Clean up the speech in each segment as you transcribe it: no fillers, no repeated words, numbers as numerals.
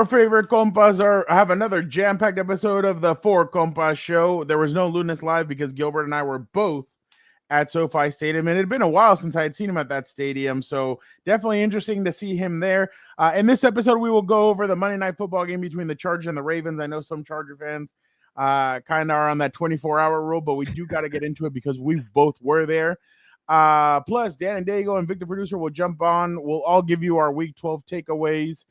Your favorite compas have another jam-packed episode of the Four Compas show. There was no Lunas live because Gilbert and I were both at SoFi Stadium, and it had been a while since I had seen him at that stadium, so definitely interesting to see him there. In this episode, we will go over the Monday Night Football game between the Chargers and the Ravens. I know some Charger fans kind of are on that 24-hour rule, but we do got to get into it because we both were there. Plus, Dan and Diego and Victor Producer will jump on. We'll all give you our Week 12 takeaways,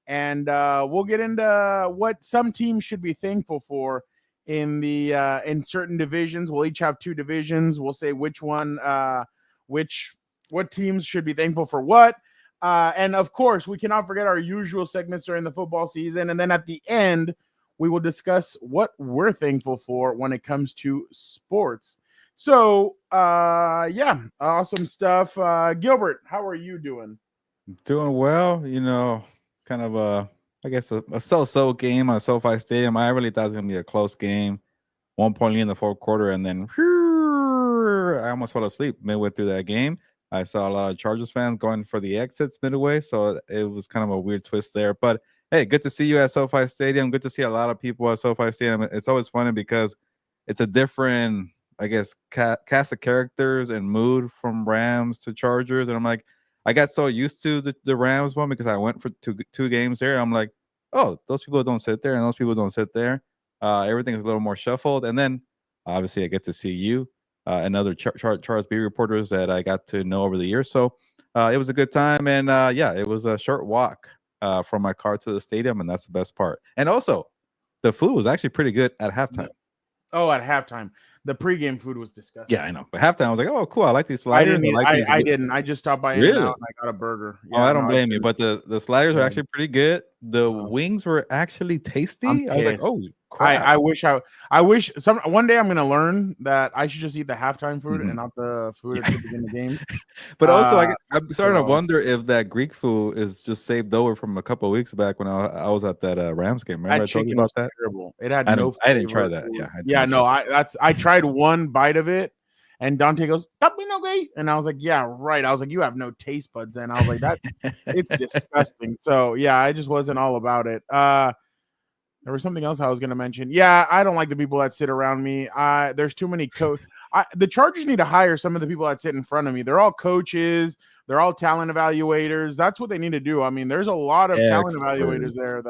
and we'll get into what some teams should be thankful for in certain divisions. We'll each have two divisions. We'll say which one, what teams should be thankful for what. And of course, we cannot forget our usual segments during the football season. And then at the end, we will discuss what we're thankful for when it comes to sports. So, yeah, awesome stuff. Gilbert, how are you doing? Doing well, kind of I guess a so-so game on SoFi Stadium. I really thought it was gonna be a close game. 1 point lead in the fourth quarter, and then I almost fell asleep midway through that game. I saw a lot of Chargers fans going for the exits midway, so it was kind of a weird twist there. But hey, good to see you at SoFi Stadium. Good to see a lot of people at SoFi Stadium. It's always funny because it's a different, I guess, cast of characters and mood from Rams to Chargers, and I'm like, I got so used to the Rams one because I went for two games there. I'm like, oh, those people don't sit there and those people don't sit there. Everything is a little more shuffled. And then obviously I get to see you and other Charles B reporters that I got to know over the years. So it was a good time. And yeah, it was a short walk from my car to the stadium. And that's the best part. And also, the food was actually pretty good at halftime. Oh, at halftime. The pregame food was disgusting. Yeah, I know. But halftime, I was like, oh, cool. I like these sliders. I didn't. I just stopped by Really? In-N-Out and I got a burger. Yeah, I don't blame you. But the sliders are actually pretty good. The wings were actually tasty. I was like, oh, crap. I wish one day I'm going to learn that I should just eat the halftime food and not the food at the beginning of the game. But also, I'm starting to wonder if that Greek food is just saved over from a couple of weeks back when I was at that Rams game. Remember I told you about that? Terrible. It had I didn't try that. I tried one bite of it, and Dante goes, okay. And I was like, yeah, right. I was like, you have no taste buds. And I was like, it's disgusting. So yeah, I just wasn't all about it. There was something else I was going to mention. Yeah, I don't like the people that sit around me. There's too many the Chargers need to hire some of the people that sit in front of me. They're all coaches. They're all talent evaluators. That's what they need to do. I mean, there's a lot of talent evaluators there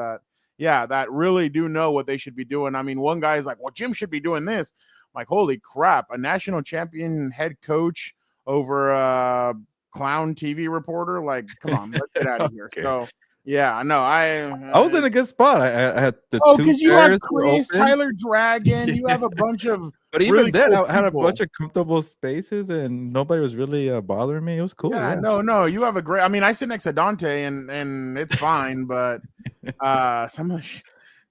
that really do know what they should be doing. I mean, one guy is like, well, Jim should be doing this. I'm like, holy crap, a national champion head coach over a clown TV reporter? Like, come on, let's get out of here. Okay. So yeah, no, I was in a good spot. I had the because you have Chris, Tyler Dragon, you have a bunch of but even really then cool I had a bunch of comfortable spaces and nobody was really bothering me. It was cool. Yeah, no, you have a great. I mean, I sit next to Dante and it's fine, but some of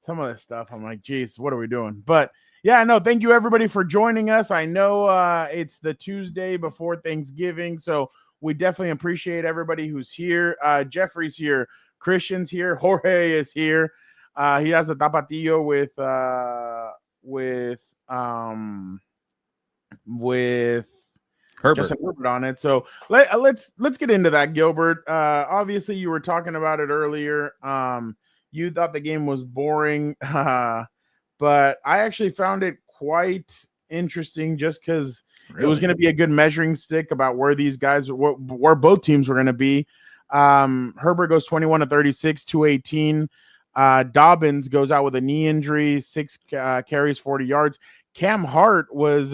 the stuff I'm like, geez, what are we doing? But yeah, no, thank you everybody for joining us. I know it's the Tuesday before Thanksgiving, so we definitely appreciate everybody who's here. Jeffrey's here. Christian's here. Jorge is here. He has a tapatillo with Herbert. Justin Herbert on it. So let's get into that, Gilbert. Obviously, you were talking about it earlier. You thought the game was boring, but I actually found it quite interesting just because it was going to be a good measuring stick about where these guys, where both teams were going to be. Herbert goes 21 to 36, 218. Dobbins goes out with a knee injury, 6 carries, 40 yards. Cam Hart was,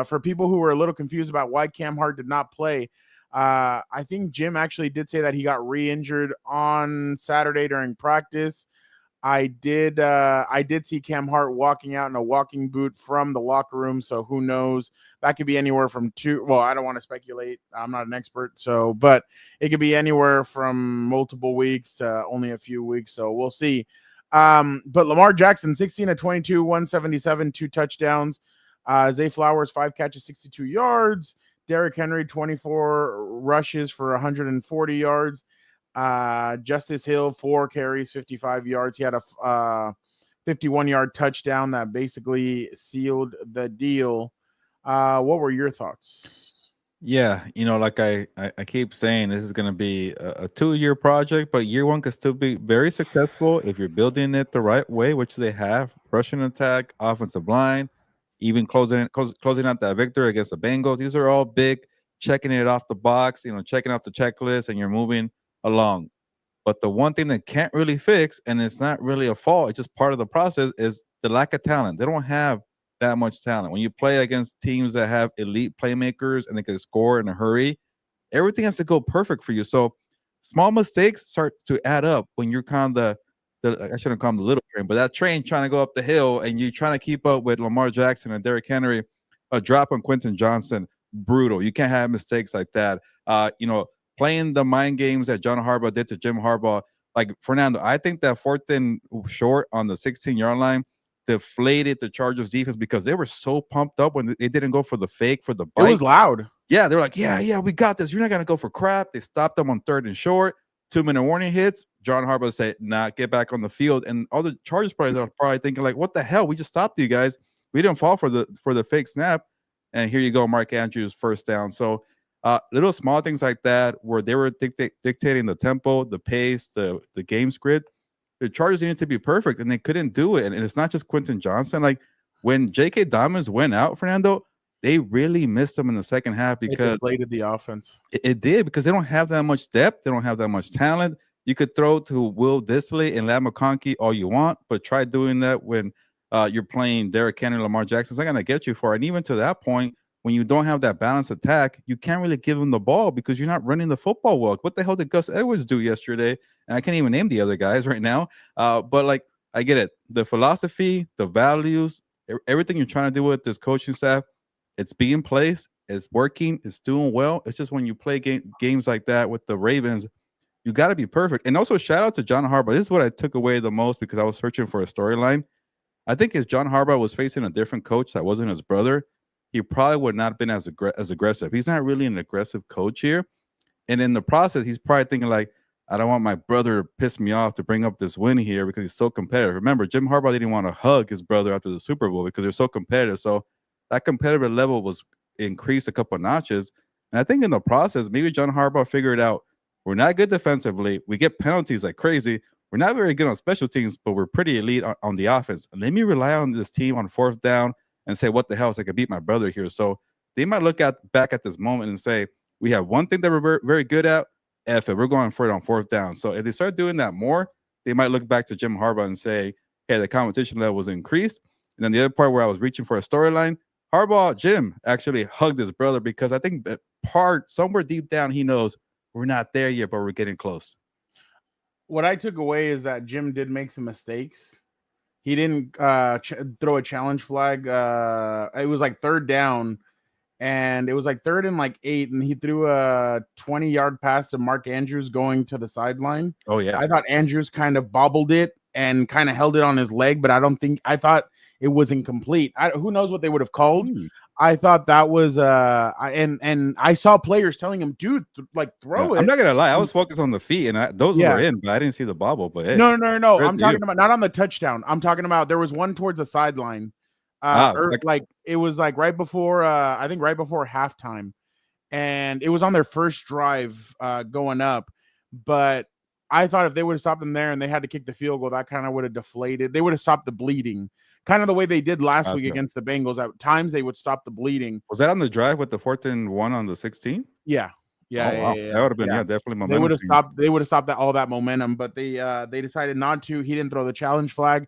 for people who were a little confused about why Cam Hart did not play, I think Jim actually did say that he got re-injured on Saturday during practice. I did see Cam Hart walking out in a walking boot from the locker room, so who knows? That could be anywhere from I don't want to speculate. I'm not an expert, but it could be anywhere from multiple weeks to only a few weeks, so we'll see. But Lamar Jackson, 16 to 22, 177, 2 touchdowns. Zay Flowers, 5 catches, 62 yards. Derrick Henry, 24 rushes for 140 yards. Justice Hill, 4 carries, 55 yards. He had a 51-yard touchdown that basically sealed the deal. What were your thoughts? Yeah, like I keep saying, this is going to be a 2-year project, but year one could still be very successful if you're building it the right way, which they have. Rushing attack, offensive line, even closing out that victory against the Bengals. These are all big, checking it off the box, checking off the checklist, and you're moving along. But the one thing that can't really fix, and it's not really a fault, it's just part of the process, is the lack of talent. They don't have that much talent. When you play against teams that have elite playmakers and they can score in a hurry, everything has to go perfect for you. So small mistakes start to add up when you're kind of the I shouldn't call them the little train, but that train trying to go up the hill and you're trying to keep up with Lamar Jackson and Derrick Henry. A drop on Quentin Johnson, brutal. You can't have mistakes like that. Playing the mind games that John Harbaugh did to Jim Harbaugh. Like Fernando, I think that fourth and short on the 16-yard line deflated the Chargers defense because they were so pumped up when they didn't go for the fake, for the It bite. was loud. Yeah, they're like, yeah, we got this. You're not going to go for crap. They stopped them on third and short. 2-minute warning hits. John Harbaugh said, nah, get back on the field. And all the Chargers players are probably thinking, like, what the hell? We just stopped you guys. We didn't fall for the fake snap. And here you go, Mark Andrews, first down. So little small things like that where they were dictating the tempo, the pace, the game script. The Chargers needed to be perfect, and they couldn't do it. And it's not just Quentin Johnson. Like, when J.K. Dobbins went out, Fernando, they really missed him in the second half It because deflated the offense. it did, because they don't have that much depth. They don't have that much talent. You could throw to Will Dissly and Lam McConkey all you want, but try doing that when you're playing Derrick Henry, Lamar Jackson. It's not going to get you far. And even to that point, when you don't have that balanced attack, you can't really give them the ball because you're not running the football well. What the hell did Gus Edwards do yesterday? And I can't even name the other guys right now. But like, I get it. The philosophy, the values, everything you're trying to do with this coaching staff, it's being placed, it's working, it's doing well. It's just when you play games like that with the Ravens, you got to be perfect. And also, shout out to John Harbaugh. This is what I took away the most because I was searching for a storyline. I think if John Harbaugh was facing a different coach that wasn't his brother, he probably would not have been as aggressive. He's not really an aggressive coach here. And in the process, he's probably thinking like, I don't want my brother to piss me off to bring up this win here because he's so competitive. Remember, Jim Harbaugh didn't want to hug his brother after the Super Bowl because they're so competitive. So that competitive level was increased a couple of notches. And I think in the process, maybe John Harbaugh figured out we're not good defensively. We get penalties like crazy. We're not very good on special teams, but we're pretty elite on the offense. And let me rely on this team on fourth down and say, what the hell, so I can beat my brother here. So they might look back at this moment and say, we have one thing that we're very, very good at. F it, we're going for it on fourth down. So if they start doing that more, they might look back to Jim Harbaugh and say, hey, the competition level was increased. And then the other part where I was reaching for a storyline, Harbaugh, Jim actually hugged his brother because I think that somewhere deep down, he knows we're not there yet, but we're getting close. What I took away is that Jim did make some mistakes. He didn't throw a challenge flag. It was like third down, and it was like third and like 8, and he threw a 20-yard pass to Mark Andrews going to the sideline. Oh, yeah. I thought Andrews kind of bobbled it and kind of held it on his leg, but I thought it was incomplete. Who knows what they would have called. I thought that was and I saw players telling him, dude, throw it. I'm not gonna lie, I was focused on the feet, and those were in, but I didn't see the bobble. But hey, no. I'm talking about not on the touchdown. I'm talking about there was one towards the sideline. It was like right before I think right before halftime, and it was on their first drive going up. But I thought if they would have stopped them there and they had to kick the field goal, that kind of would have deflated. They would have stopped the bleeding, kind of the way they did last week against the Bengals. At times, they would stop the bleeding. Was that on the drive with the 4th and 1 on the 16? Yeah. That would have been definitely momentum. They would have stopped all that momentum, but they decided not to. He didn't throw the challenge flag.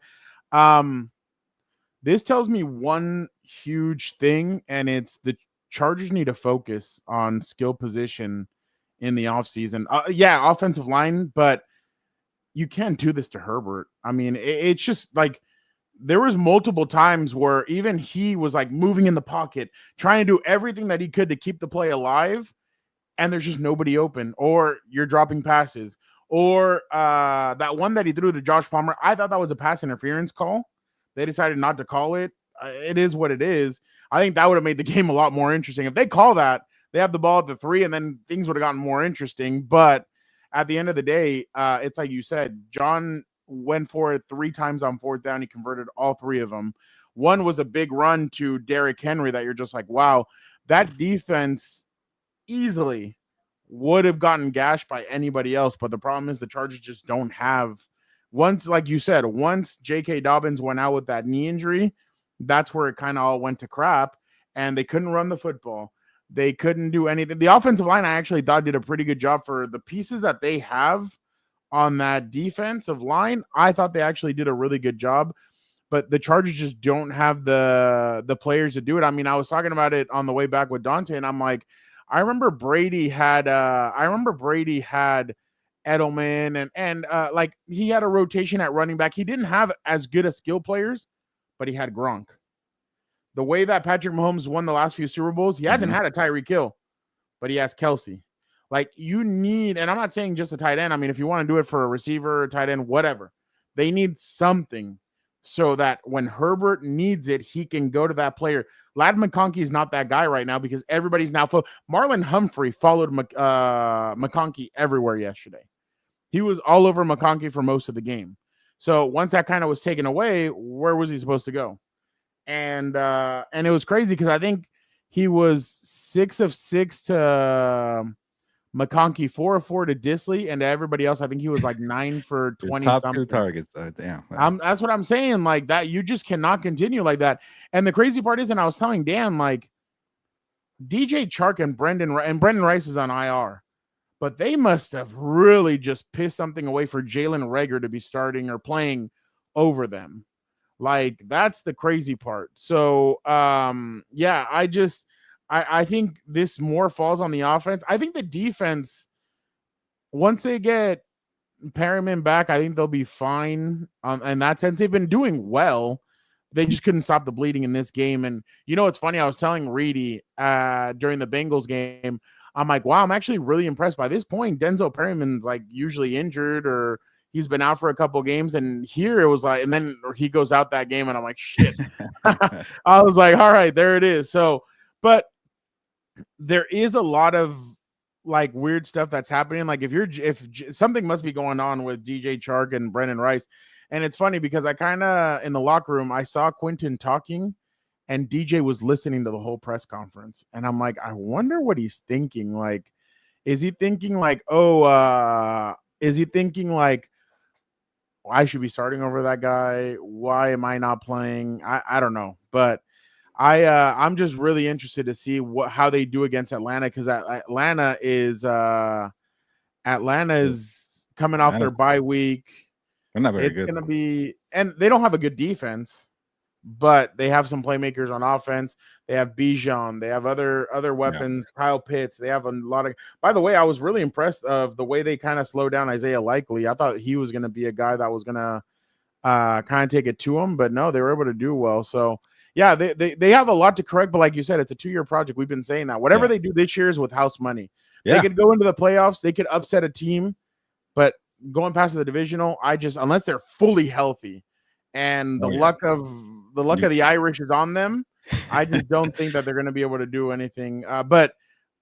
This tells me one huge thing, and it's the Chargers need to focus on skill position in the offseason. Offensive line, but you can't do this to Herbert. I mean, it's just like there was multiple times where even he was like moving in the pocket, trying to do everything that he could to keep the play alive, and there's just nobody open, or you're dropping passes, or that one that he threw to Josh Palmer. I thought that was a pass interference call. They decided not to call it. It is what it is. I think that would have made the game a lot more interesting. If they call that, they have the ball at the 3, and then things would have gotten more interesting. But at the end of the day, it's like you said, John went for it 3 times on fourth down. He converted all 3 of them. One was a big run to Derrick Henry that you're just like, wow, that defense easily would have gotten gashed by anybody else. But the problem is the Chargers just don't have once, like you said, once J.K. Dobbins went out with that knee injury, that's where it kind of all went to crap. And they couldn't run the football. They couldn't do anything. The offensive line, I actually thought, did a pretty good job for the pieces that they have on that defensive line. I thought they actually did a really good job. But the Chargers just don't have the players to do it. I mean, I was talking about it on the way back with Dante, and I'm like, I remember Brady had Edelman and like he had a rotation at running back. He didn't have as good a skill players, but he had Gronk. The way that Patrick Mahomes won the last few Super Bowls, he hasn't had a Tyreek Hill, but he has Kelsey. Like you need, and I'm not saying just a tight end. I mean, if you want to do it for a receiver, tight end, whatever, they need something so that when Herbert needs it, he can go to that player. Ladd McConkey is not that guy right now because everybody's now Marlon Humphrey followed McConkey everywhere yesterday. He was all over McConkey for most of the game. So once that kind of was taken away, where was he supposed to go? And it was crazy because I think he was 6 of 6 to McConkey, 4 of 4 to Disley, and to everybody else, I think he was like 9 for 20. Top something. 2 targets. Damn. That's what I'm saying. Like that, you just cannot continue like that. And the crazy part is, and I was telling Dan, like DJ Chark and Brendan Rice is on IR, but they must have really just pissed something away for Jalen Reagor to be starting or playing over them. Like that's the crazy part. So yeah, I think this more falls on the offense. I think the defense, once they get Perryman back, I think they'll be fine. In that sense, they've been doing well. They just couldn't stop the bleeding in this game. And you know, it's funny. I was telling Reedy during the Bengals game, I'm like, wow, I'm actually really impressed. By this point, Denzel Perryman's like usually injured or he's been out for a couple games, and here it was like, and then he goes out that game, and I'm like, shit. I was like, all right, there it is. So, but there is a lot of like weird stuff that's happening. Like if something must be going on with DJ Chark and Brendan Rice, and it's funny because I kind of in the locker room I saw Quentin talking, and DJ was listening to the whole press conference, and I'm like, I wonder what he's thinking. Like, is he thinking like, is he thinking like, I should be starting over that guy? Why am I not playing? I don't know, but I'm just really interested to see how they do against Atlanta, because Atlanta is coming off their bye week. They're not very it's good. Gonna be, and they don't have a good defense, but they have some playmakers on offense. They have Bijan. They have other weapons. Yeah. Kyle Pitts. They have a lot of. By the way, I was really impressed of the way they kind of slowed down Isaiah Likely. I thought he was going to be a guy that was going to kind of take it to him, but no, they were able to do well. So yeah, they have a lot to correct. But like you said, it's a 2-year project. We've been saying that whatever they do this year is with house money. Yeah. They could go into the playoffs. They could upset a team, but going past the divisional, unless they're fully healthy. And the luck of the Irish is on them. I just don't think that they're going to be able to do anything. But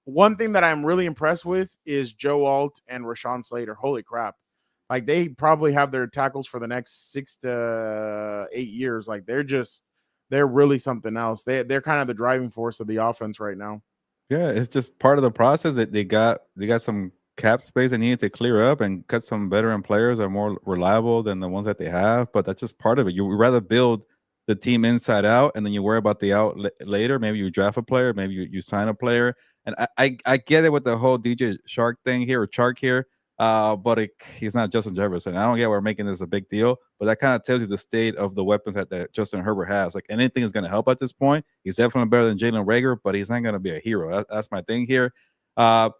one thing that I'm really impressed with is Joe Alt and Rashawn Slater. Holy crap. Like they probably have their tackles for the next 6 to 8 years. Like they're really something else. They're kind of the driving force of the offense right now. Yeah, it's just part of the process that they got some cap space they needed to clear up and cut some veteran players that are more reliable than the ones that they have. But that's just part of it. You would rather build the team inside out, and then you worry about the out later. Maybe you draft a player, maybe you sign a player. And I get it with the whole DJ Chark thing here, or Chark here, but he's not Justin Jefferson. I don't get why we're making this a big deal, but that kind of tells you the state of the weapons that Justin Herbert has. Like anything is going to help at this point. He's definitely better than Jalen Reagor, but he's not going to be a hero. That's my thing here. But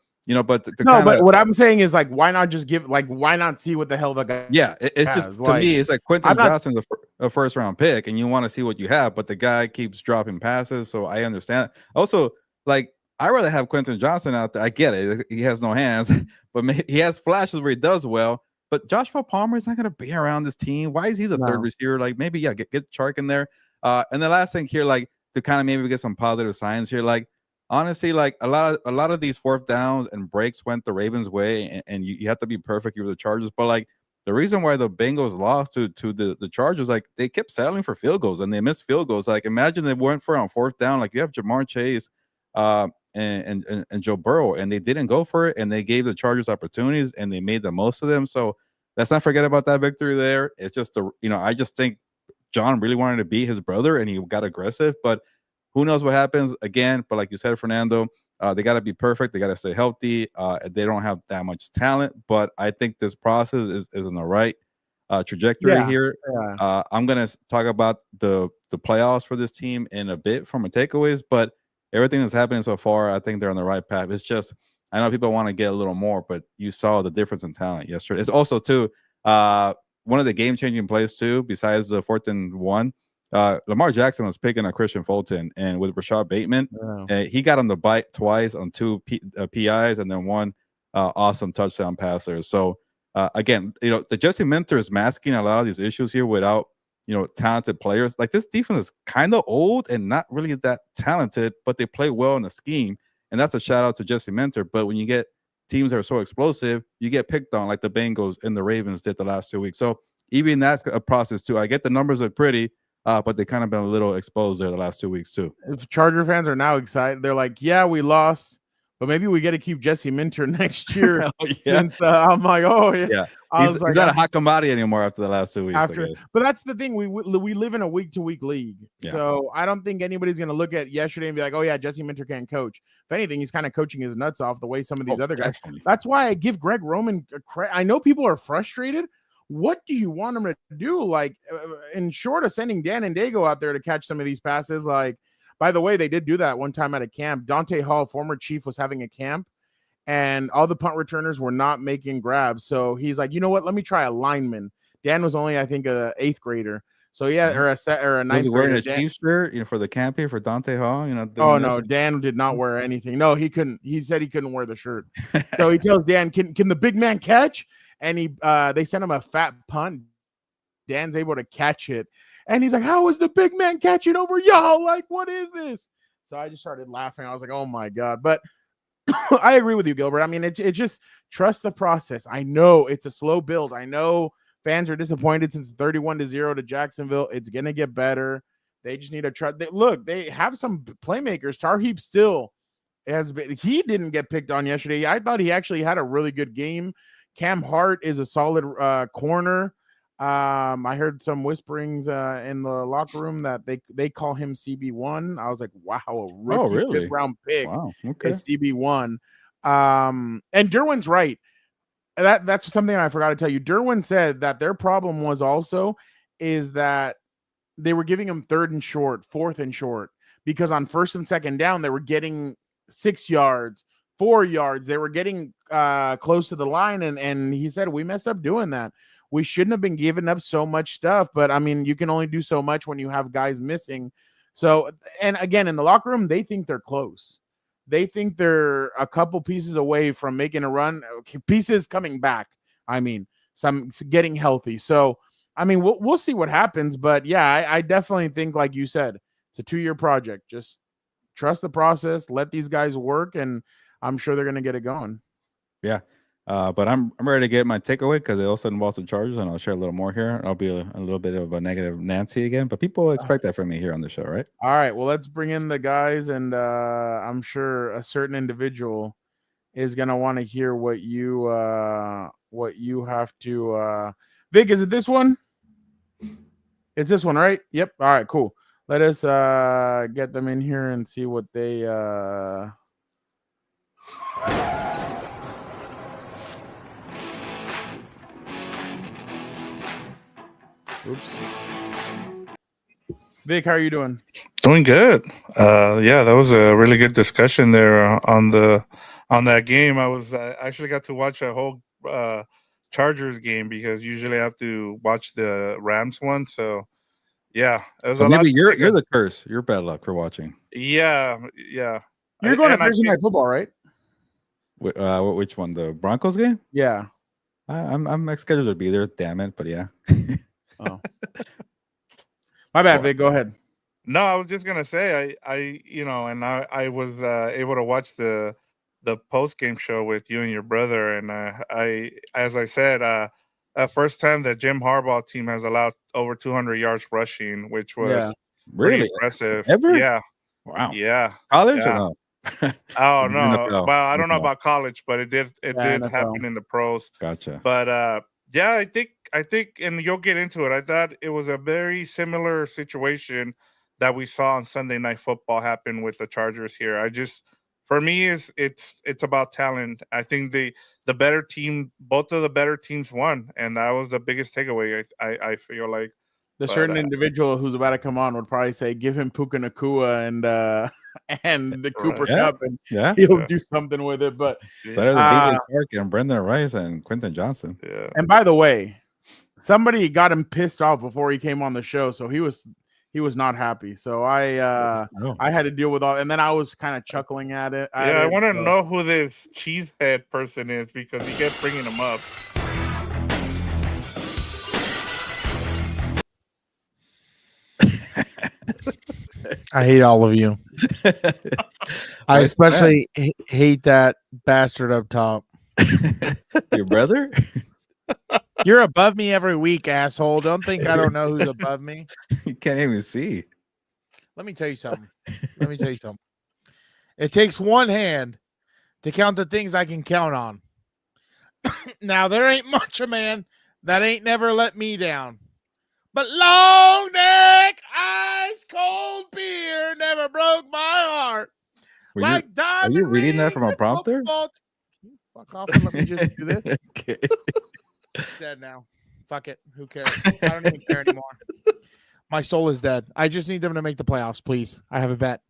what I'm saying is, like, why not just why not see what the hell the guy? Yeah, it's has? Just to me, it's like Quentin Johnson's a first round pick, and you want to see what you have, but the guy keeps dropping passes, so I understand. Also, like, I rather have Quentin Johnson out there. I get it; he has no hands, but he has flashes where he does well. But Joshua Palmer is not going to be around this team. Why is he the third receiver? Like, maybe get Chark in there. And the last thing here, like, to kind of maybe get some positive signs here, like. Honestly, like a lot of these fourth downs and breaks went the Ravens' way, and you have to be perfect with the Chargers. But like the reason why the Bengals lost to the Chargers, like they kept settling for field goals and they missed field goals. Like imagine they went for on fourth down, like you have Jamar Chase and Joe Burrow, and they didn't go for it, and they gave the Chargers opportunities, and they made the most of them. So let's not forget about that victory there. It's just I just think John really wanted to beat his brother, and he got aggressive, but who knows what happens again. But like you said, Fernando, they got to be perfect. They got to stay healthy. They don't have that much talent, but I think this process is in the right trajectory here. I'm gonna talk about the playoffs for this team in a bit from a takeaways, but everything that's happening so far, I think they're on the right path. It's just I know people want to get a little more, but you saw the difference in talent yesterday. It's also too one of the game-changing plays too, besides the 4th and 1. Lamar Jackson was picking a Christian Fulton, and with Rashad Bateman, he got on the bite twice on 2 PIs and then 1 awesome touchdown passer. So again, the Jesse Minter is masking a lot of these issues here without talented players. Like, this defense is kind of old and not really that talented, but they play well in a scheme, and that's a shout out to Jesse Minter. But when you get teams that are so explosive, you get picked on like the Bengals and the Ravens did the last 2 weeks. So even that's a process too. I get the numbers are pretty, but they kind of been a little exposed there the last 2 weeks too. If Charger fans are now excited, they're like, yeah, we lost, but maybe we get to keep Jesse Minter next year. Since, I'm like, oh yeah. He's not a hot commodity anymore after the last 2 weeks. But that's the thing. We live in a week-to-week league. So I don't think anybody's going to look at yesterday and be like, oh yeah, Jesse Minter can't coach. If anything, he's kind of coaching his nuts off the way some of these other guys. That's why I give Greg Roman credit. I know people are frustrated. What do you want him to do? Like, in short of sending Dan and Dago out there to catch some of these passes, like, by the way, they did do that one time at a camp. Dante Hall, former Chief, was having a camp, and all the punt returners were not making grabs. So he's like, you know what? Let me try a lineman. Dan was only, I think, a 8th grader. So yeah, or a 9th was he wearing grader. a Chiefs shirt, for the camp here for Dante Hall? Oh no, Dan did not wear anything. No, he couldn't. He said he couldn't wear the shirt. So he tells Dan, "Can the big man catch?" And they sent him a fat punt. Dan's able to catch it, and he's like, "How is the big man catching over y'all? Like, what is this?" So I just started laughing. I was like, "Oh my god!" But I agree with you, Gilbert. I mean, it just trust the process. I know it's a slow build. I know fans are disappointed since 31-0 to Jacksonville. It's gonna get better. They just need to trust. Look, they have some playmakers. Tarheeb still has been. He didn't get picked on yesterday. I thought he actually had a really good game. Cam Hart is a solid corner. I heard some whisperings in the locker room that they call him CB1. I was like, wow, a rookie 5th round pick. Wow, okay. Is CB1. And Derwin's right. That's something I forgot to tell you. Derwin said that their problem was also is that they were giving him 3rd and short, 4th and short, because on 1st and 2nd down, they were getting 6 yards, 4 yards. They were getting close to the line. And he said, we messed up doing that. We shouldn't have been giving up so much stuff. But I mean, you can only do so much when you have guys missing. So, and again, in the locker room, they think they're close. They think they're a couple pieces away from making a run, pieces coming back. I mean, some getting healthy. So, I mean, we'll see what happens. But yeah, I definitely think, like you said, it's a 2-year project. Just trust the process, let these guys work, and I'm sure they're going to get it going. Yeah. But I'm ready to get my takeaway because it also involves the Chargers, and I'll share a little more here. I'll be a little bit of a negative Nancy again, but people expect that from me here on the show, right? All right. Well, let's bring in the guys, and I'm sure a certain individual is going to want to hear what you have to. Vic, is it this one? It's this one, right? Yep. All right, cool. Let us get them in here and see what they Oops. Vic, how are you doing? Doing good. Yeah, that was a really good discussion there on that game. I actually got to watch a whole Chargers game because usually I have to watch the Rams one. So yeah, so maybe you're the curse. You're bad luck for watching. Yeah. You're going to Thursday Night Football, right? Which one? The Broncos game? Yeah. I'm scheduled to be there. Damn it! But yeah. Oh. My bad, Vic. Go ahead. No, I was just gonna say I was able to watch the post game show with you and your brother, and as I said, first time that Jim Harbaugh team has allowed over 200 yards rushing, which was really impressive. Ever? Yeah. Wow. Yeah. College yeah. or no? Oh no, NFL. well, I don't know NFL. about college, but it did NFL. happen in the pros. Gotcha. But yeah, I think, and you'll get into it. I thought it was a very similar situation that we saw on Sunday Night Football happen with the Chargers here. For me, it's about talent. I think the better team, both of the better teams won, and that was the biggest takeaway. I feel like. The But, certain individual who's about to come on would probably say, "Give him Puka Nakua and and the Cooper Right. Yeah. Cup, and Yeah. he'll Yeah. do something with it." But Better than Uh, DJ Park and Brendan Rice and Quentin Johnson. Yeah. and by the way, somebody got him pissed off before he came on the show, so he was not happy. So I had to deal with all, and then I was kind of chuckling at it. Yeah, I want to know who this cheesehead person is because he kept bringing him up. I hate all of you. I especially hate that bastard up top. Your brother? You're above me every week, asshole. Don't think I don't know who's above me. You can't even see. Let me tell you something. It takes one hand to count the things I can count on. Now, there ain't much a man that ain't never let me down. But long neck, ice cold beer never broke my heart. Are you reading that from a prompter? Can you fuck off and let me just do this? Okay. Dead now. Fuck it. Who cares? I don't even care anymore. My soul is dead. I just need them to make the playoffs, please. I have a bet.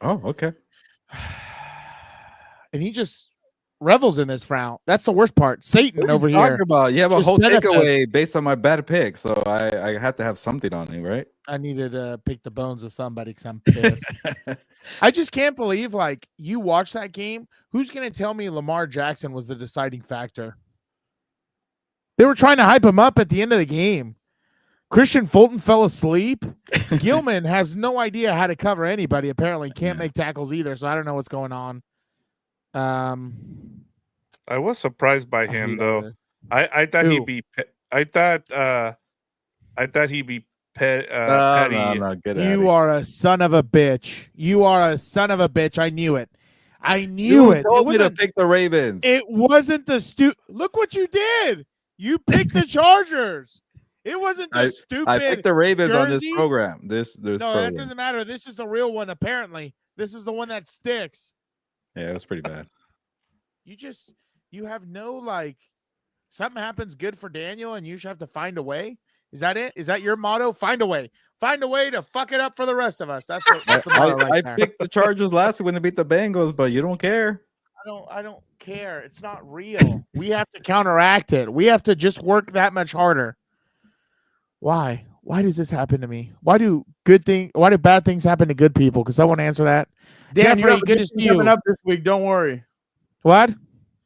Oh, okay. And he just revels in this frown. That's the worst part. Satan over here. Talking about? You have a Just whole benefits. takeaway based on my bad pick, so I had to have something on you, right? I needed to pick the bones of somebody because I'm pissed. I just can't believe, like, you watch that game. Who's going to tell me Lamar Jackson was the deciding factor? They were trying to hype him up at the end of the game. Christian Fulton fell asleep. Gilman has no idea how to cover anybody. Apparently can't make tackles either, so I don't know what's going on. I was surprised by I him hate all though. this. I thought Who? he'd be. I thought he'd be petty. No, get out. You are a son of a bitch. You are a son of a bitch. I knew it. I knew it. Told me to pick the Ravens. It wasn't the Look what you did. You picked the Chargers. It wasn't the stupid. I picked the Ravens on this jerseys. program. This No, program. that doesn't matter. This is the real one. Apparently, this is the one that sticks. Yeah, it was pretty bad. You have no, like, something happens good for Daniel and you should have to find a way. Is that it? Is that your motto? Find a way. Find a way to fuck it up for the rest of us. That's the motto right there. I picked the Chargers last week when they beat the Bengals, but you don't care. I don't care. It's not real. We have to counteract it. We have to just work that much harder. Why? Why does this happen to me? Why do bad things happen to good people? Because I want to answer that. Dan, Jeffrey, you have a good to see coming you. up this week. Don't worry. What?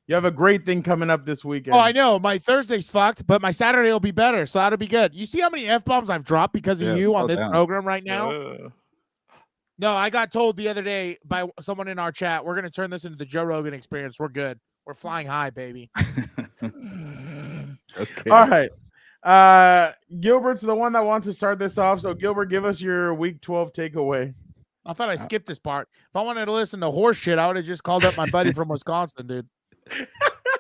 You have a great thing coming up this weekend. Oh, I know. My Thursday's fucked, but my Saturday will be better, so that'll be good. You see how many F-bombs I've dropped because of you on this program right now? No, I got told the other day by someone in our chat, we're going to turn this into the Joe Rogan experience. We're good. We're flying high, baby. Okay. All right. Gilbert's the one that wants to start this off. So, Gilbert, give us your Week 12 takeaway. I thought I skipped this part. If I wanted to listen to horse shit, I would have just called up my buddy from Wisconsin, dude.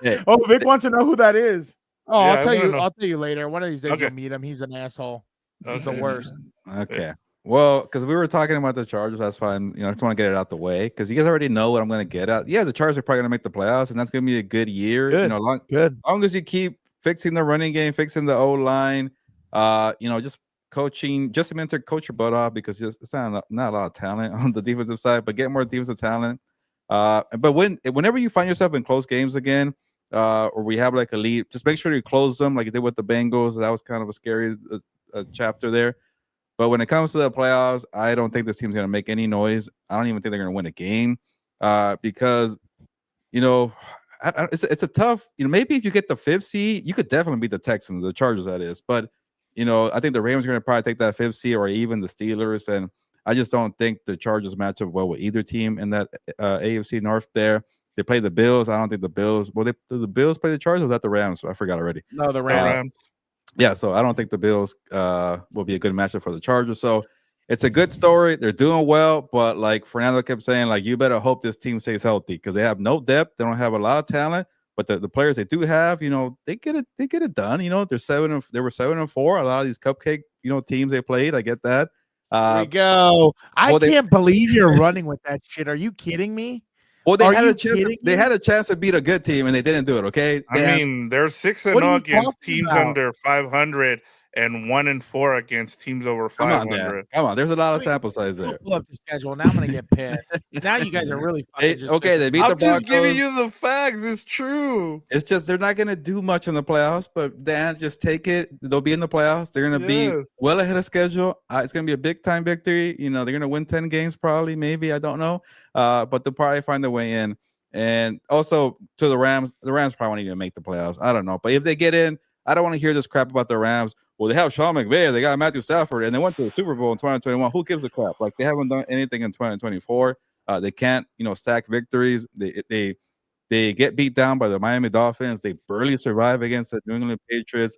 Yeah. Oh, Vic wants to know who that is. Oh, Yeah, I'll tell I wanna you. know. I'll tell you later. One of these days Okay. you'll meet him. He's an asshole. He's the Okay. worst. Okay. Well, because we were talking about the Chargers, that's fine. I just want to get it out the way because you guys already know what I'm going to get at. Yeah, the Chargers are probably going to make the playoffs, and that's going to be a good year. Good. Good. Long as you keep fixing the running game, fixing the O line, just coaching, just to mentor coach your butt off because it's not a lot of talent on the defensive side, but get more defensive talent. But whenever you find yourself in close games again, or we have like a lead, just make sure you close them like you did with the Bengals. That was kind of a scary chapter there. But when it comes to the playoffs, I don't think this team's going to make any noise. I don't even think they're going to win a game because, it's a tough, maybe if you get the 5th seed, you could definitely beat the Texans, the Chargers, that is. But, I think the Ravens are going to probably take that 5th seed or even the Steelers. And I just don't think the Chargers match up well with either team in that AFC North there. They play the Bills. I don't think the Bills, did the Bills play the Chargers or was that the Rams? I forgot already. No, the Rams. Yeah, so I don't think the Bills will be a good matchup for the Chargers. So it's a good story. They're doing well, but like Fernando kept saying, like you better hope this team stays healthy because they have no depth. They don't have a lot of talent, but the players they do have, they get it done. They were 7-4. A lot of these cupcake, teams they played. I get that. There we go. I they- can't believe you're running with that shit. Are you kidding me? Well, they Are had you a chance. kidding They me? had a chance to beat a good team, and they didn't do it. Okay, I mean, they're 6-0 What are you against talking teams about? under 500 and 1-4 against teams over come on, Dan. 500. Come on. There's a lot of Wait, sample size there. Pull up the schedule. Now I'm gonna get pissed. Now you guys are really fucking just Okay, they beat I'm the just Broncos. giving you the facts. It's true. It's just they're not going to do much in the playoffs, but Dan, just take it. They'll be in the playoffs. They're going to be well ahead of schedule. It's going to be a big time victory. They're going to win 10 games probably, maybe. I don't know. But they'll probably find their way in. And also to the Rams probably won't even make the playoffs. I don't know. But if they get in, I don't want to hear this crap about the Rams. Well, they have Sean McVay, they got Matthew Stafford, and they went to the Super Bowl in 2021. Who gives a crap? Like, they haven't done anything in 2024. They can't, stack victories. They get beat down by the Miami Dolphins. They barely survive against the New England Patriots.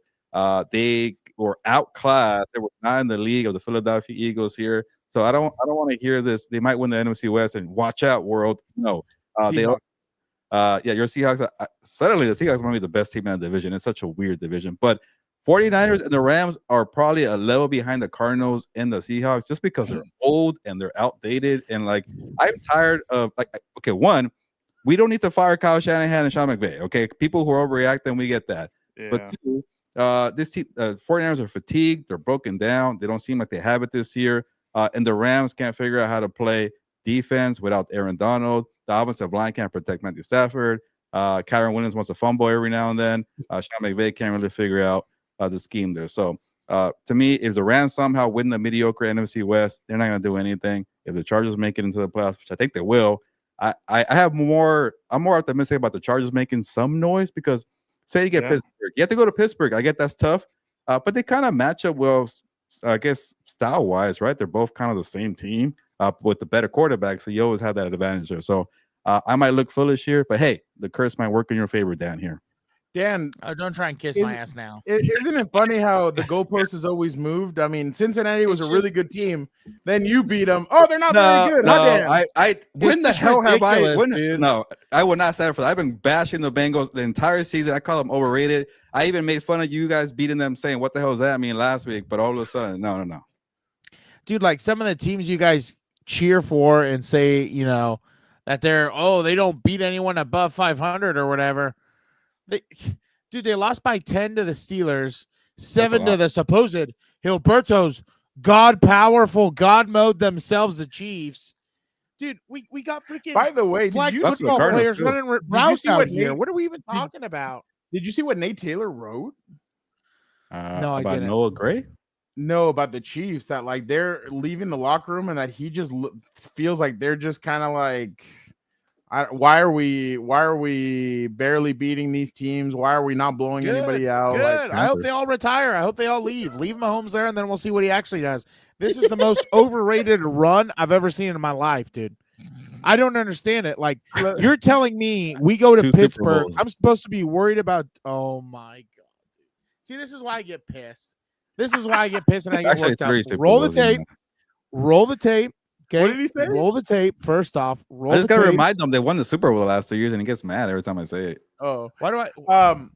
They were outclassed. They were not in the league of the Philadelphia Eagles here. So I don't want to hear this. They might win the NFC West, and watch out, world. No, your Seahawks. Suddenly, the Seahawks might be the best team in the division. It's such a weird division, but 49ers and the Rams are probably a level behind the Cardinals and the Seahawks just because they're old and they're outdated. And like, I'm tired of one, we don't need to fire Kyle Shanahan and Sean McVay. Okay, people who are overreacting, we get that. Yeah. But two, this team, 49ers are fatigued. They're broken down. They don't seem like they have it this year. And the Rams can't figure out how to play defense without Aaron Donald. The offensive line can't protect Matthew Stafford. Kyron Williams wants to fumble every now and then. Sean McVay can't really figure out the scheme there. So to me, if the Rams somehow win the mediocre NFC West, they're not going to do anything. If the Chargers make it into the playoffs, which I think they will, I'm more optimistic about the Chargers making some noise because say you get Pittsburgh, you have to go to Pittsburgh. I get that's tough, but they kind of match up well, I guess, style wise, right? They're both kind of the same team with the better quarterback, so you always have that advantage there. So I might look foolish here, but hey, the curse might work in your favor down here. Dan, don't try and kiss my ass now. Isn't it funny how the goalpost has always moved? I mean, Cincinnati was a really good team. Then you beat them. Oh, they're not very good. No, when the hell have I? No, I would not stand for that. I've been bashing the Bengals the entire season. I call them overrated. I even made fun of you guys beating them, saying, "What the hell does that mean?" last week. But all of a sudden, no. Dude, like some of the teams you guys cheer for and say, that they don't beat anyone above 500 or whatever. They lost by 10 to the Steelers, 7 to the supposed Gilberto's God-powerful, God mode themselves, the Chiefs. Dude, we got freaking. By the way, flag football players running routes out here. What are we even talking about? Did you see what Nate Taylor wrote? No, I didn't. Noah Gray? No, about the Chiefs, that like they're leaving the locker room and that he just feels like they're just kind of like, why are we barely beating these teams? Why are we not blowing anybody out? Good. I hope they all retire. I hope they all leave. Leave Mahomes there, and then we'll see what he actually does. This is the most overrated run I've ever seen in my life, dude. I don't understand it. Like, you're telling me we go to Pittsburgh. I'm supposed to be worried about. Oh my god, dude. See, this is why I get pissed. This is why I get pissed and I get worked up. Roll the tape. Roll the tape. Okay. What did he say? Roll the tape. First off, I just gotta remind them they won the Super Bowl the last 2 years, and he gets mad every time I say it. Oh, why do I?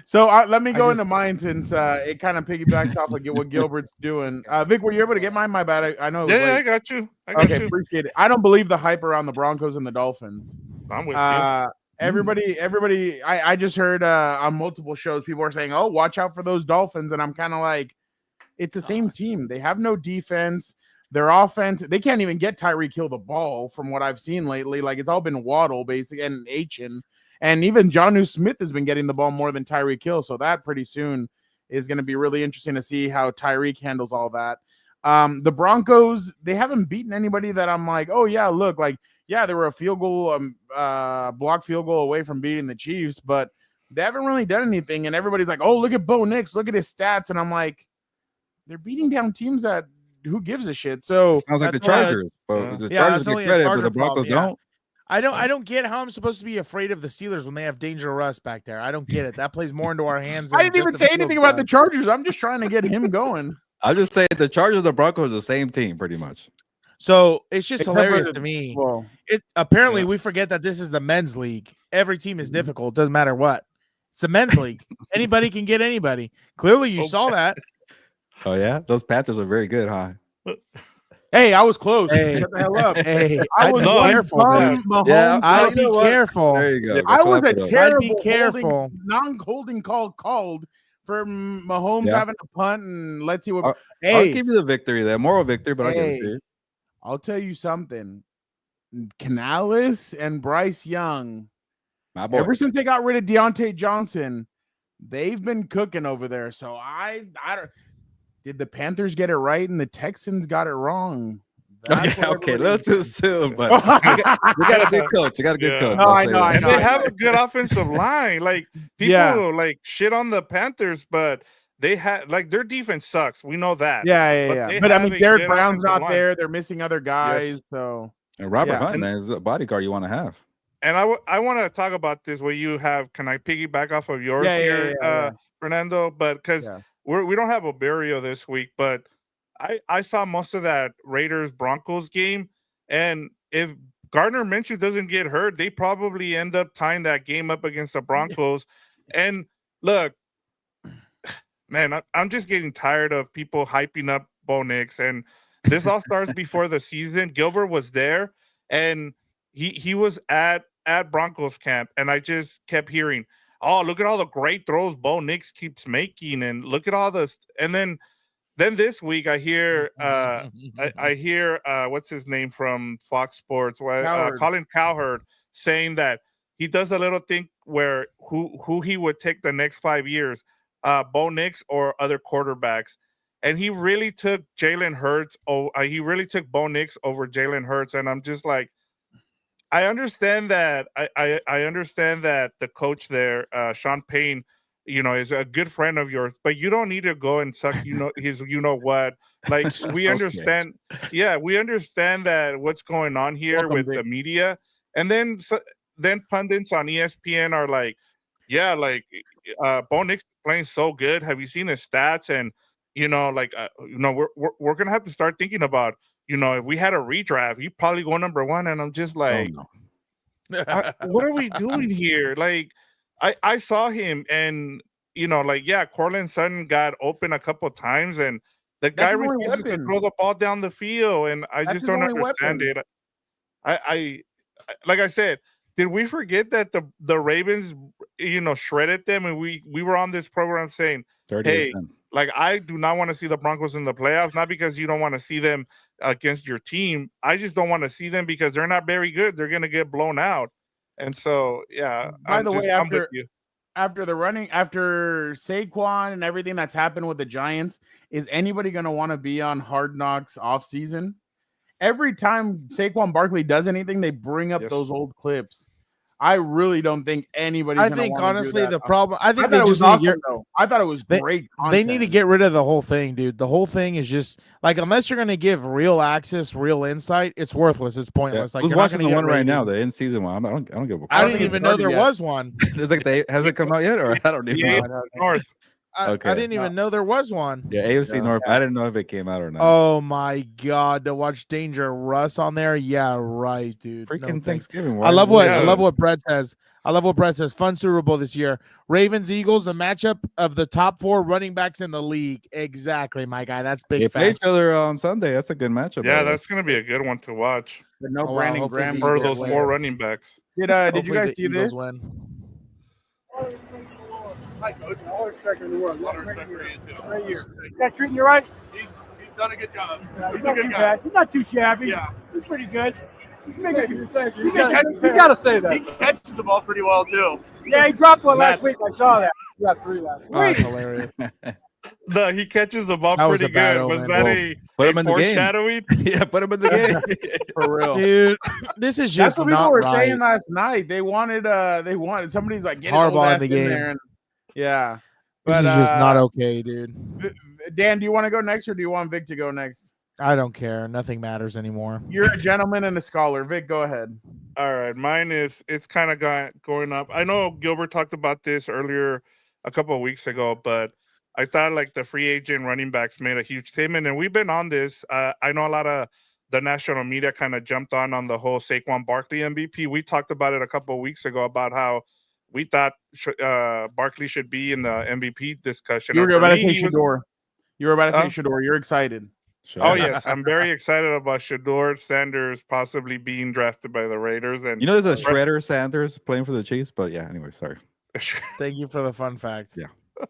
So let me go into mine since it kind of piggybacks off of what Gilbert's doing. Vic, were you able to get mine? My bad. I know. Yeah, I got you. Okay, appreciate it. I don't believe the hype around the Broncos and the Dolphins. I'm with you. Everybody. I just heard on multiple shows people are saying, "Oh, watch out for those Dolphins," and I'm kind of like, it's the same team. They have no defense. Their offense, they can't even get Tyreek Hill the ball from what I've seen lately. Like, it's all been Waddle, basically, and Achin. And even Jonnu Smith has been getting the ball more than Tyreek Hill. So that pretty soon is going to be really interesting to see how Tyreek handles all that. The Broncos, they haven't beaten anybody that I'm like, oh, yeah, look, like, yeah, they were a field goal, block field goal away from beating the Chiefs, but they haven't really done anything. And everybody's like, oh, look at Bo Nix, look at his stats. And I'm like, they're beating down teams that who gives a shit? So sounds like the Chargers. The Chargers get credit, but the Broncos don't. I don't get how I'm supposed to be afraid of the Steelers when they have Danger Russ back there. I don't get it. That plays more into our hands. I didn't even say anything about the Chargers. I'm just trying to get him going. I'll just say the Chargers and the Broncos are the same team, pretty much. So it's just Except for hilarious the- to me. Well, It apparently Yeah. we forget that this is the men's league. Every team is difficult. Doesn't matter what. It's the men's league. Anybody can get anybody. Clearly, you saw that. Oh yeah, those Panthers are very good, huh? hey, I was close. Hey. Shut the hell up. Hey, I I'd was be No, careful, from dude. Mahomes. Yeah, I'd you be know what? careful. There you go. I was Clap a it up. terrible careful. non-holding call called for Mahomes Yeah. having to punt, and let's see what. I'll hey, give you the victory there, moral victory, but I'll give it to Hey. you. I'll tell you something. Canales and Bryce Young, My boy. ever since they got rid of Deontay Johnson, they've been cooking over there. So I don't. Did the Panthers get it right and the Texans got it wrong? That's what Okay, a everybody- little too soon, but you got a good coach. You got a good Yeah. coach. No, I'll I say know, that. I And know. they have a good offensive line. Like people Yeah. like shit on the Panthers, but they had like their defense sucks. We know that. Yeah, But yeah, they yeah. But I have mean, a Derek good Brown's offensive not line. there. They're missing other guys. So And Robert Yeah. Hunt, man, is a bodyguard you want to have. And I want to talk about this where you have. Can I piggyback off of yours Yeah, yeah, here, yeah. Fernando? But because Yeah. we don't have a burial this week, but I saw most of that Raiders Broncos game, and if Gardner Minshew doesn't get hurt, they probably end up tying that game up against the Broncos. And look, man, I'm just getting tired of people hyping up Bo Nix, and this all starts before the season. Gilbert was there, and he was at Broncos camp, and I just kept hearing, "Oh, look at all the great throws Bo Nix keeps making, and look at all this." And then this week I hear I hear what's his name from Fox Sports, Cowherd. Colin Cowherd, saying that he does a little thing where who he would take the next 5 years, Bo Nix or other quarterbacks, and he really took Jalen Hurts. He really took Bo Nix over Jalen Hurts, and I'm just like, I understand that. I understand that the coach there, Sean Payne, is a good friend of yours, but you don't need to go and suck, his, what. Like we Okay. understand. Yeah, we understand that what's going on here Welcome, with Vic. the media, and then pundits on ESPN are like, yeah, like Bo Nix is playing so good. Have you seen his stats? And we're gonna have to start thinking about, if we had a redraft, he'd probably go number one. And I'm just like, Oh, no. what are we doing here? Like, I saw him, and Cortland Sutton got open a couple times, and the guy his only refuses to weapon. throw the ball down the field, and I That's just his don't only understand weapon. it. I like I said, did we forget that the Ravens, shredded them, and we were on this program saying, 38 hey, 10. like, I do not want to see the Broncos in the playoffs, not because you don't want to see them against your team. I just don't want to see them because they're not very good. They're going to get blown out. And so, yeah. By the way, I'm with you. after Saquon and everything that's happened with the Giants, is anybody going to want to be on Hard Knocks off season? Every time Saquon Barkley does anything, they bring up Yes. those old clips. I really don't think anybody's I going to think want to honestly do that. the problem. I I think thought they it was just need to awesome, get. though. I thought it was They- great They need to content. get rid of the whole thing, dude. The whole thing is just like, unless you're going to give real access, real insight, it's worthless. It's Yeah. pointless. Like, Who's you're not watching gonna the get one right now? ratings. The in-season one. I don't give a. I don't didn't think even it's know started there yet. was one. It's like has it come out yet, or I don't even Yeah. know. North. I Okay. didn't even know there was one. Yeah, AFC Yeah. North. I didn't know if it came out or not. Oh my god, to watch Danger Russ on there. Yeah, right, dude. No Freaking thanks. Thanksgiving. I love what Yeah. I love what Brett says. Fun Super Bowl this year. Ravens Eagles, the matchup of the top 4 running backs in the league. Exactly, my guy. That's big They play each facts. other on Sunday. That's a good matchup. by Yeah, the way. that's going to be a good one to watch But no Oh, wow, Brandon hopefully Graham the for Eagles those win. 4 running backs. Did you Hopefully guys the see Eagles this? win. Hi, Coach. All respect in the world. Love respect for you, too. Right here. Guys treating you right? He's done a good job. He's not too bad. He's not too shabby. Yeah. He's pretty good. Thank you. You got to say that. He catches the ball pretty well too. Yeah, he dropped one last week. I saw that. He got 3 last week. Oh, that's hilarious. He catches the ball That was pretty a bad good. Was omen. that Well, a put him in the game. foreshadowing? Yeah, put him in the game. For real. Dude, this is That's just what people not were right. saying last night. They wanted somebody's like getting Harbaugh old in ass the in game. there. And, yeah. This But is just not okay, dude. Dan, do you want to go next or do you want Vic to go next? I don't care. Nothing matters anymore. You're a gentleman and a scholar. Vic, go ahead. All right, mine is it's kind of going up. I know Gilbert talked about this earlier a couple of weeks ago, but I thought like the free agent running backs made a huge statement, and we've been on this. I know a lot of the national media kind of jumped on the whole Saquon Barkley MVP. We talked about it a couple of weeks ago about how we thought Barkley should be in the MVP discussion. You And were for about to me, say he was. Shador. You were about to say Huh? Shador. You're excited. Oh Sure. yes, I'm very excited about Shador Sanders possibly being drafted by the Raiders. And You know, there's a Shredder Sanders playing for the Chiefs, but yeah. Anyway, sorry. Thank you for the fun fact. Yeah.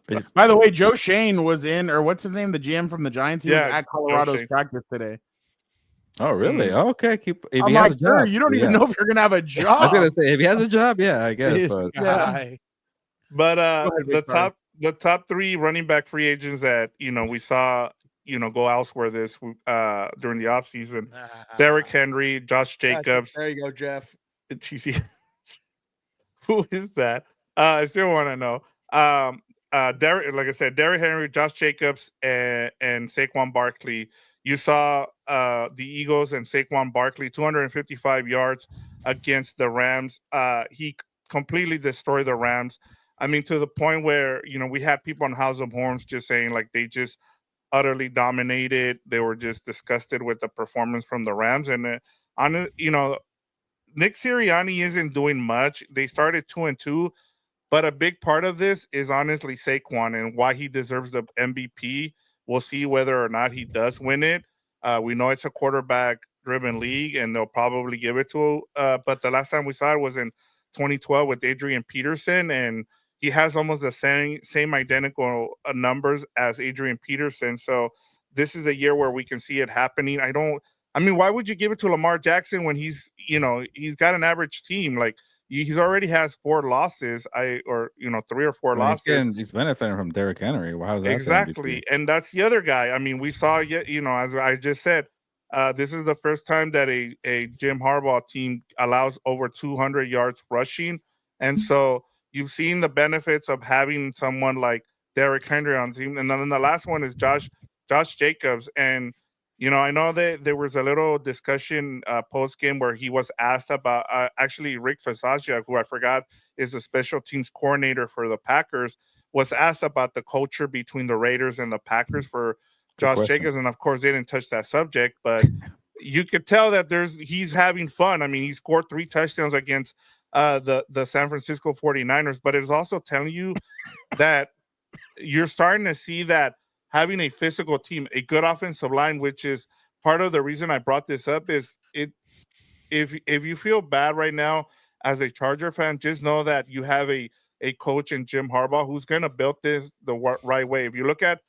It's- By the way, Joe Shane was in, or what's his name, the GM from the Giants. He was Yeah, at Colorado's Shane. practice today. oh, really? Mm. Okay. Keep. If I'm he has like, a sir, job, you don't even yeah. know if you're gonna have a I was job. gonna say if he has a job, yeah, I guess. This But guy. But ahead, Vic, sorry. the top 3 running back free agents that we saw go elsewhere this during the offseason. Derrick Henry, Josh Jacobs. There you go, Jeff. Who is that? I still want to know. Derrick, like I said, Derrick Henry, Josh Jacobs, and Saquon Barkley. You saw the Eagles and Saquon Barkley 255 yards against the Rams. He completely destroyed the Rams. I mean, to the point where we had people on House of Horns just saying like they just utterly dominated. They were just disgusted with the performance from the Rams, and Nick Sirianni isn't doing much. They started 2-2, but a big part of this is honestly Saquon and why he deserves the MVP. We'll see whether or not he does win it. We know it's a quarterback-driven league, and they'll probably give it to. But the last time we saw it was in 2012 with Adrian Peterson, and he has almost the same identical numbers as Adrian Peterson. So this is a year where we can see it happening. I mean, why would you give it to Lamar Jackson when he's got an average team? Like he's already has 4 losses, 3 or 4 losses. he's benefiting from Derrick Henry. Well, how's that Exactly. And that's the other guy. I mean, we saw, as I just said, this is the first time that a Jim Harbaugh team allows over 200 yards rushing. And so you've seen the benefits of having someone like Derrick Henry on the team. And then the last one is Josh Jacobs. And, I know that there was a little discussion post-game where he was asked about actually Rick Fasaglia, who I forgot is the special teams coordinator for the Packers, was asked about the culture between the Raiders and the Packers for Josh Jacobs. And of course, they didn't touch that subject, but you could tell that he's having fun. I mean, he scored 3 touchdowns against the San Francisco 49ers, but it's also telling you that you're starting to see that having a physical team, a good offensive line, which is part of the reason I brought this up, is if you feel bad right now as a Charger fan, just know that you have a coach in Jim Harbaugh who's going to build this the right way. If you look at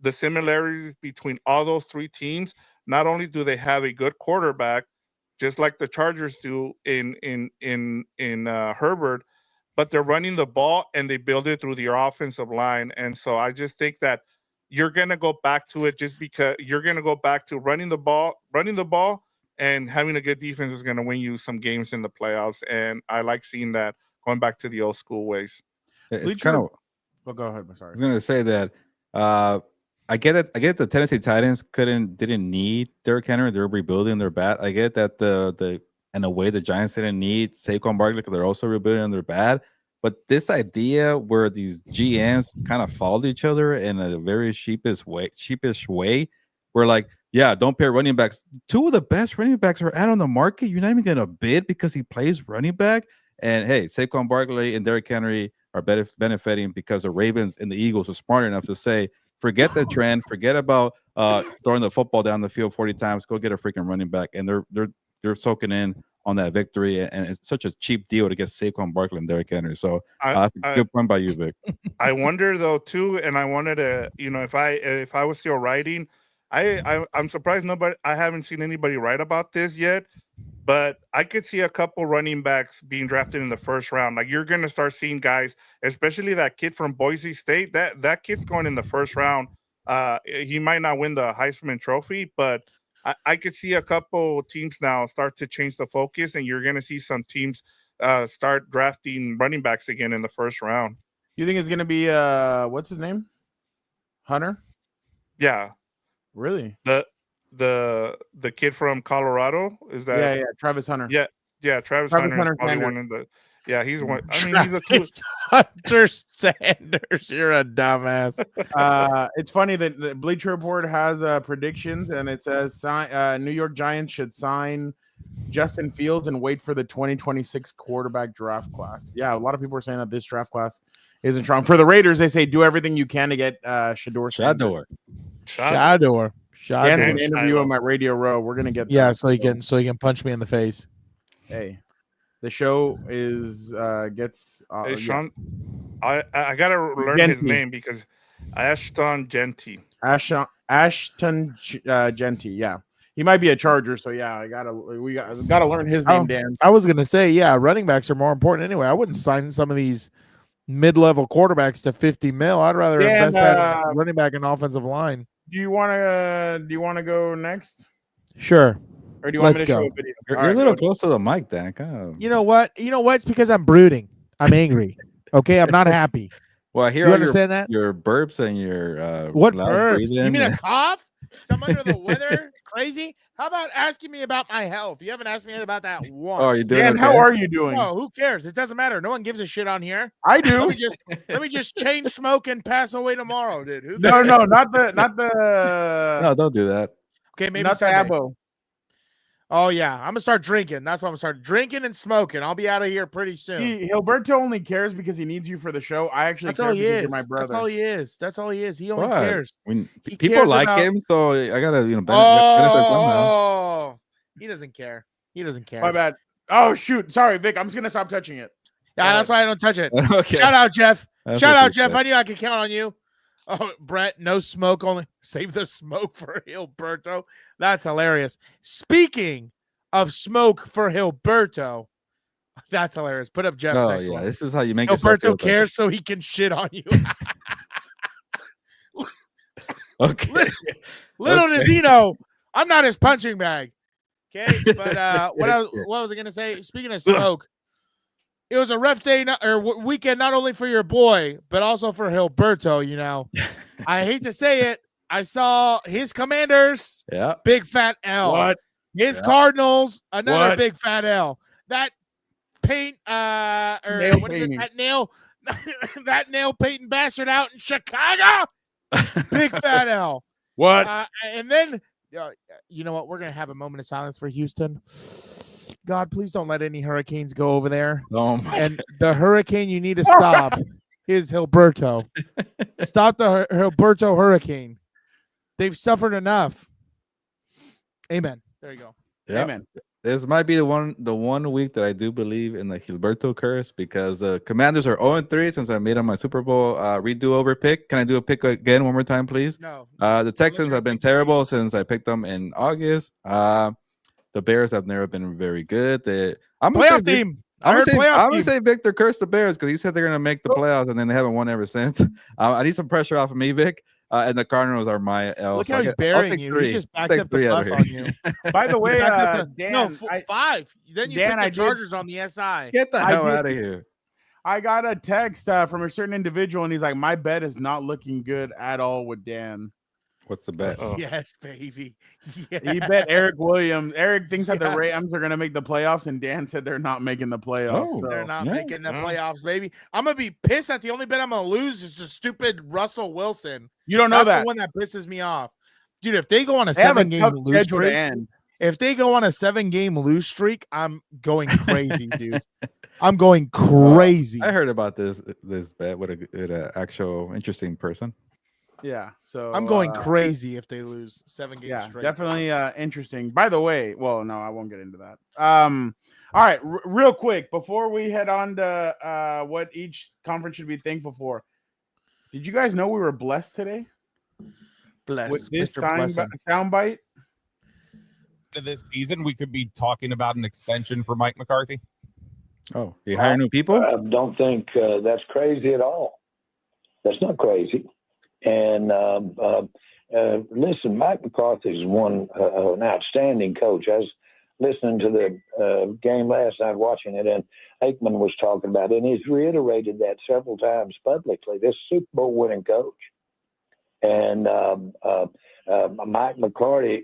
the similarities between all those 3 teams, not only do they have a good quarterback, just like the Chargers do in Herbert, but they're running the ball and they build it through their offensive line. And so I just think that you're going to go back to it just because you're going to go back to running the ball, and having a good defense is going to win you some games in the playoffs. And I like seeing that going back to the old school ways. it's kind of. Oh, go ahead. I'm I sorry. was gonna say that I get it. I get the Tennessee Titans didn't need Derrick Henry. They're rebuilding their bat. I get that the in a way the Giants didn't need Saquon Barkley because they're also rebuilding their bat. But this idea where these GMs kind of followed each other in a very sheepish way, where like, yeah, don't pay running backs. 2 of the best running backs are out on the market. You're not even gonna bid because he plays running back. And hey, Saquon Barkley and Derrick Henry are benefiting because the Ravens and the Eagles are smart enough to say, forget the trend, forget about throwing the football down the field 40 times, go get a freaking running back. And they're soaking in on that victory, and it's such a cheap deal to get Saquon Barkley and Derrick Henry. So that's a good point by you, Vic. I wonder though too, and I wanted to, if I was still writing, I'm surprised I haven't seen anybody write about this yet. But I could see a couple running backs being drafted in the first round. Like you're going to start seeing guys, especially that kid from Boise State. That kid's going in the first round. He might not win the Heisman Trophy, but I could see a couple teams now start to change the focus, and you're going to see some teams start drafting running backs again in the first round. You think it's going to be what's his name? Hunter? Yeah. Really? The kid from Colorado, is that? Yeah, Travis Hunter. Yeah, Travis Hunter is probably one of the. Yeah, he's one. I mean, he's a two. Hunter Sanders. You're a dumbass. It's funny that the Bleacher Report has predictions, and it says New York Giants should sign Justin Fields and wait for the 2026 quarterback draft class. Yeah, a lot of people are saying that this draft class isn't strong. For the Raiders, they say do everything you can to get Shador. Shador. Shador. Dan's And gonna interview Shiloh. him at Radio Row. We're gonna get Yeah, that. so he can punch me in the face. Hey, the show is gets. Hey, Yeah. Sean, I gotta learn his Genty. name because Ashton Genty. Ashton Genty. Yeah, he might be a Charger. So yeah, we gotta learn his name, Dan. I was gonna say, yeah, running backs are more important anyway. I wouldn't sign some of these mid-level quarterbacks to 50 mil. I'd rather Dan, invest that in running back and offensive line. Do you wanna go next, Sure. or do you want Let's me to show go. a video? You're All a right, little go. close to the mic, Dan. Kind of. You know what? It's because I'm brooding. I'm angry. Okay, I'm not happy. Well, I hear You all understand that? your burps and your What loud burps? You breathing. mean a cough? Some under the weather? Crazy? How about asking me about my health? You haven't asked me about that once. Oh, you doing Dan, okay? how are you doing? No, who cares? It doesn't matter. No one gives a shit on here. I Let do. me just chain smoke and pass away tomorrow, dude. Who No, cares? not the No, don't do that. Okay, maybe not the Sunday. abo. Oh yeah, I'm gonna start drinking. That's what I'm gonna start drinking and smoking. I'll be out of here pretty soon. See, Gilberto only cares because he needs you for the show. I actually That's care all he because is. you're my brother. That's all he is. That's all he is. He only What? cares. When He people cares like about- him, so I gotta benefit them now. Oh, he doesn't care. He doesn't care. My bad. Oh shoot, sorry, Vic. I'm just gonna stop touching it. Yeah, that's why I don't touch it. Okay. Shout out, Jeff. That's Shout what out, she Jeff. said. I knew I could count on you. Oh, Brett, no smoke. Only save the smoke for Gilberto. That's hilarious. Speaking of smoke for Gilberto, that's hilarious. Put up Jeff's Oh next yeah, one. this is how you make yourself Gilberto feel better. cares so he can shit on you. Okay. Little does he know, I'm not his punching bag. Okay, but what was I gonna say? Speaking of smoke, it was a rough day weekend not only for your boy but also for Gilberto. You know, I hate to say it, I saw his Commanders, Yeah. big fat L. What? His Yeah. Cardinals, another What? big fat L. That paint or Nail what is painting. it? That nail that nail painting bastard out in Chicago. Big fat L. What? And then, you know what? We're going to have a moment of silence for Houston. God, please don't let any hurricanes go over there. Oh my. And the hurricane you need to stop is Gilberto. Stop the Gilberto hurricane. They've suffered enough. Amen. There you go. Yeah. Amen. This might be the one week that I do believe in the Gilberto curse because the Commanders are 0-3 since I made them my Super Bowl redo over pick. Can I do a pick again one more time, please? No. The Texans have been terrible since I picked them in August. The Bears have never been very good. I'm gonna Playoff say team. I'm I heard playoff gonna team. say Victor cursed the Bears because he said they're gonna make the playoffs and then they haven't won ever since. I need some pressure off of me, Vic. And the Cardinals are my L. Look so how I'll he's I'll burying take you. three. He just I'll backed take up the three out bus of on here. you. By the way, Backed up Dan, 5. Then you Dan, put I the did- Chargers on the SI. Get the I hell did- out of here. I got a text from a certain individual, and he's like, "My bet is not looking good at all with Dan." What's the bet? Oh. Yes, baby. He Yeah. bet Eric Williams. Eric thinks that the Yes. Rams are going to make the playoffs, and Dan said they're not making the playoffs. Oh. so. They're not yeah. making the Yeah. playoffs, baby. I'm gonna be pissed that the only bet I'm gonna lose is the stupid Russell Wilson. You don't know That's that. the one that pisses me off, dude. If they go on a They have a 7-game tough lose schedule to streak, end. if they go on a 7-game lose streak, I'm going crazy, dude. I'm going crazy. I heard about this bet with a actual interesting person. Yeah. So I'm going crazy if they lose 7 games Yeah, straight. definitely interesting. By the way, well, no, I won't get into that. All right, real quick before we head on to what each conference should be thankful for. Did you guys know we were blessed today Bless with this Mr. Blessing. soundbite? Of this season, we could be talking about an extension for Mike McCarthy. Oh, you hire new people? I don't think that's crazy at all. That's not crazy. And listen, Mike McCarthy is an outstanding coach. I was listening to the game last night, watching it, and Aikman was talking about it, and he's reiterated that several times publicly. This Super Bowl winning coach. And Mike McCarthy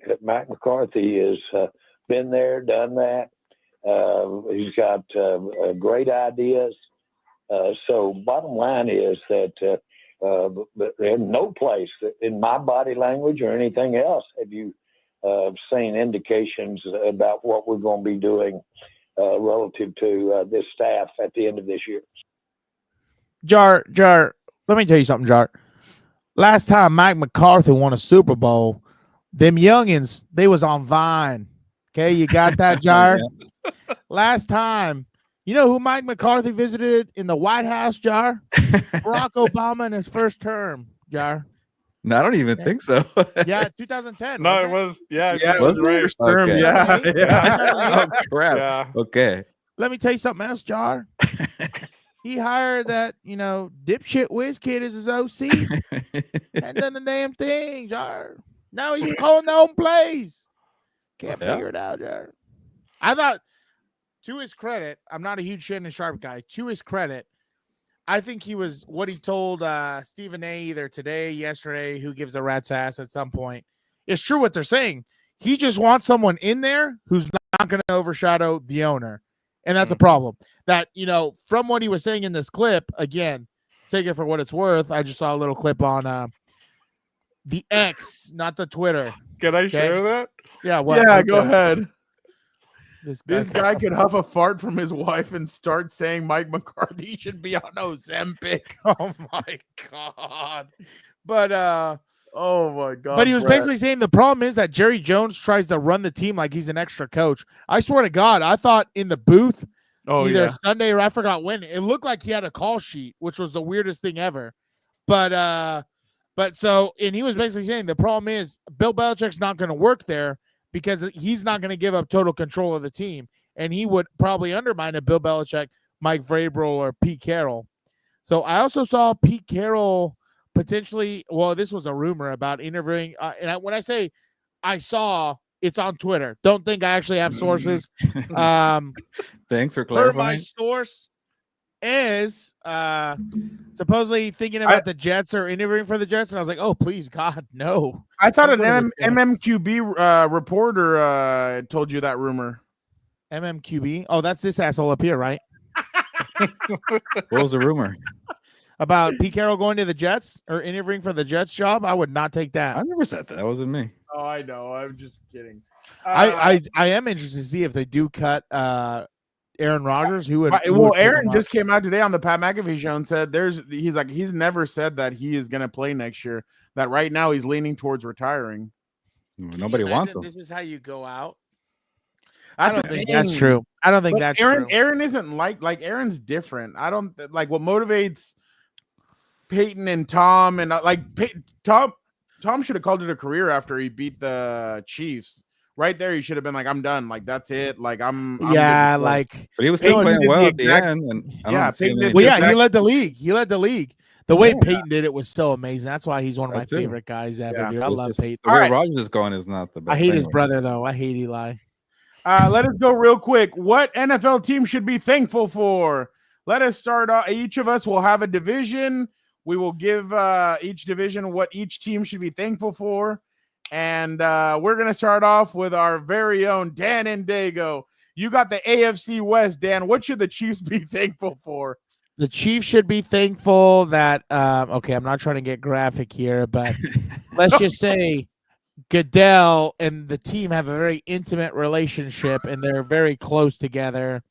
has been there, done that. He's got great ideas. So bottom line is that in no place in my body language or anything else have you seen indications about what we're going to be doing relative to this staff at the end of this year. Jar, let me tell you something, Jar. Last time Mike McCarthy won a Super Bowl, them youngins, they was on Vine. Okay, you got that, Jar? Yeah. Last time, you know who Mike McCarthy visited in the White House, Jar? Barack Obama in his first term, Jar. No, I don't even think so. Yeah, 2010. No, wasn't it was Yeah, it it was it? first term. Okay. Yeah, 2008? yeah. Oh crap. Yeah. Okay. Let me tell you something else, Jar. He hired that, dipshit whiz kid as his OC. Hadn't done a damn thing, Jar. Now he's calling their own plays. Can't Yeah. figure it out, Jar. I thought, to his credit, I'm not a huge Shannon Sharp guy. To his credit, I think he was what he told Stephen A. either today, yesterday, who gives a rat's ass at some point. It's true what they're saying. He just wants someone in there who's not going to overshadow the owner. And that's a problem. That, from what he was saying in this clip, again, take it for what it's worth. I just saw a little clip on the X, not the Twitter. Can I share that? Yeah, well, Yeah, go ahead. This This guy could huff a fart from his wife and start saying Mike McCarthy should be on Ozempic. Oh my God. But Oh my God. but he was Brett. basically saying the problem is that Jerry Jones tries to run the team like he's an extra coach. I swear to God, I thought in the booth either Sunday or I forgot when, it looked like he had a call sheet, which was the weirdest thing ever. But so, and he was basically saying the problem is Bill Belichick's not going to work there because he's not going to give up total control of the team. And he would probably undermine a Bill Belichick, Mike Vrabel, or Pete Carroll. So I also saw Pete Carroll potentially, well, this was a rumor about interviewing. When I say I saw, it's on Twitter. Don't think I actually have sources. Thanks for My clarifying. source is supposedly thinking about the Jets or interviewing for the Jets, and I was like, "Oh, please, God, no!" I thought Don't an go to the Jets. MMQB reporter told you that rumor. MMQB. Oh, that's this asshole up here, right? What was the rumor? About Pete Carroll going to the Jets or interviewing for the Jets job. I would not take that. I never said that. That wasn't me. Oh, I know. I'm just kidding. I am interested to see if they do cut Aaron Rodgers. Who would? Aaron just came out today on the Pat McAfee show and said he's never said that he is going to play next year. That right now he's leaning towards retiring. Nobody wants him. This is how you go out. That's I don't think that's true. I don't think that's Aaron. true. Aaron isn't like Aaron's different. I don't like what motivates Peyton and Tom and Tom should have called it a career after he beat the Chiefs. Right there, he should have been like, "I'm done. Like that's it. Like I'm yeah, good." like But he was still Peyton playing did well the at the exact- end. And I Yeah, don't see Peyton did any- well, yeah, exact- he led the league. He led the league. The way Peyton did it was so amazing. That's why he's one of my That too. favorite guys ever. Yeah. Dude. I it's love just- Peyton. The way All right. Rodgers is going is not the best. I hate his thing. brother though. I hate Eli. Let us go real quick. What NFL team should be thankful for? Let us start off. Each of us will have a division. We will give each division what each team should be thankful for. And we're going to start off with our very own Dan and Dago. You got the AFC West, Dan. What should the Chiefs be thankful for? The Chiefs should be thankful that okay, I'm not trying to get graphic here, but let's just say Goodell and the team have a very intimate relationship and they're very close together.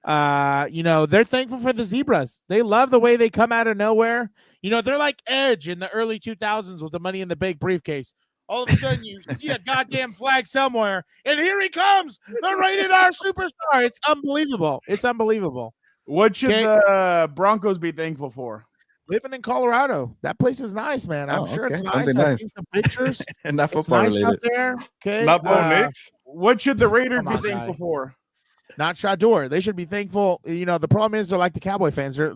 They're thankful for the Zebras. They love the way they come out of nowhere. They're like Edge in the early 2000s with the Money in the Bank briefcase. All of a sudden, you see a goddamn flag somewhere, and here he comes, the rated R superstar. It's unbelievable. It's unbelievable. What should the Broncos be thankful for? Living in Colorado, that place is nice, man. I'm Oh, sure it's okay. nice. Something I've nice. seen some pictures. And not It's football nice related. out there. Okay, Not Bo Nix. What should the Raiders Come be on, thankful guy. for? not Shador. They should be thankful. The problem is they're like the Cowboy fans. They're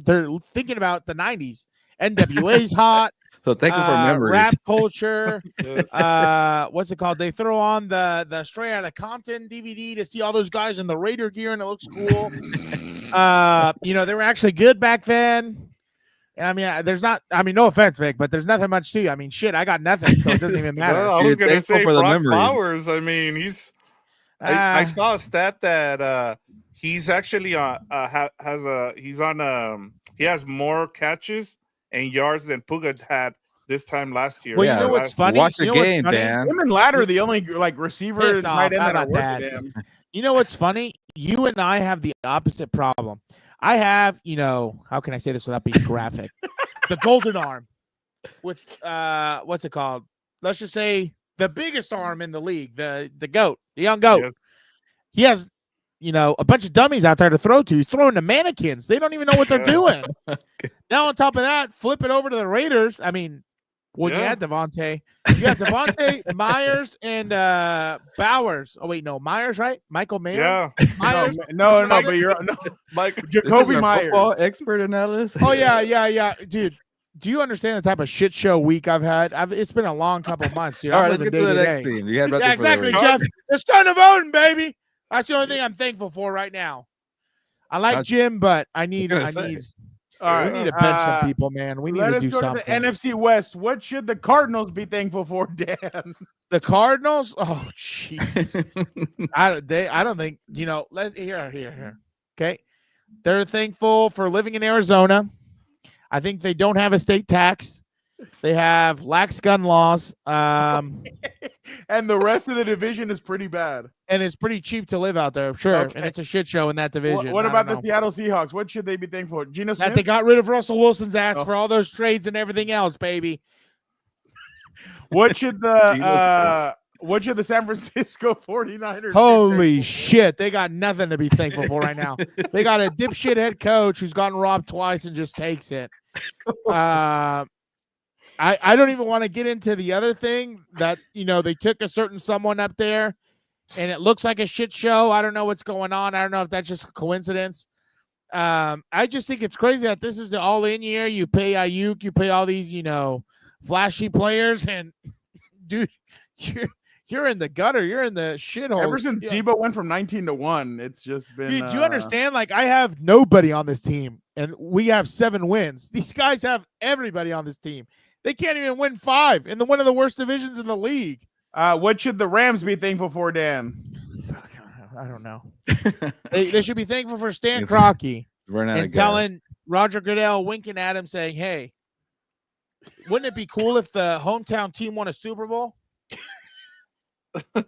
thinking about the '90s. NWA's hot. So thankful for memories. Rap culture. What's it called? They throw on the Straight Outta Compton DVD to see all those guys in the Raider gear, and it looks cool. They were actually good back then. And I mean, there's not. I mean, no offense, Vic, but there's nothing much to you. I mean, shit, I got nothing, so it doesn't even matter. Well, I was You're gonna thankful say for the Brock memories. Flowers. I mean, he's I saw a stat that he's actually he has more catches and yards than Puga had this time last year. Well, you know what's funny? Watch the You know what's game, funny? Dan. Him and Ladder are the only like receiver Piss and off. tight end How that are about worth that? a damn. You know what's funny? You and I have the opposite problem. I have, how can I say this without being graphic? The golden arm with what's it called? Let's just say the biggest arm in the league, the goat, the young goat. Yes. He has, a bunch of dummies out there to throw to. He's throwing to mannequins. They don't even know what they're doing. Now on top of that, flip it over to the Raiders. I mean, when you had Devontae, you got Devontae, Myers, and Bowers. Oh wait, no, Myers, right? Michael Mayer. Yeah. Myers. No, but you're Mike. Jacoby Myers. Football expert analysis. Oh yeah, dude. Do you understand the type of shit show week I've had? It's been a long couple of months, dude. All I'm right, let's living get to the day next day. team. You had Yeah, exactly, Jeff. It's time to voting, baby. That's the only thing I'm thankful for right now. I like Jim, but I need. All right, we need to bench some people, man. We need let to us do go something. to the NFC West. What should the Cardinals be thankful for, Dan? The Cardinals? Oh, jeez. I don't think, let's here. Okay. They're thankful for living in Arizona. I think they don't have a state tax. They have lax gun laws. And the rest of the division is pretty bad. And it's pretty cheap to live out there, sure. Okay. And it's a shit show in that division. What about the Seattle Seahawks? What should they be thankful for? Geno Smith? That they got rid of Russell Wilson's ass for all those trades and everything else, baby. What should the San Francisco 49ers? Holy shit. They got nothing to be thankful for right now. They got a dipshit head coach who's gotten robbed twice and just takes it. I don't even want to get into the other thing that, they took a certain someone up there and it looks like a shit show. I don't know what's going on. I don't know if that's just a coincidence. I just think it's crazy that this is the all-in year. You pay Ayuk, you pay all these, flashy players, and dude, you're in the gutter. You're in the shithole. Ever since Debo went from 19-1, it's just been. Dude, do you understand? Like, I have nobody on this team, and we have 7 wins. These guys have everybody on this team. They can't even win 5 in one of the worst divisions in the league. What should the Rams be thankful for, Dan? I don't know. they should be thankful for Stan Kroenke and telling Roger Goodell, winking at him, saying, "Hey, wouldn't it be cool if the hometown team won a Super Bowl?" You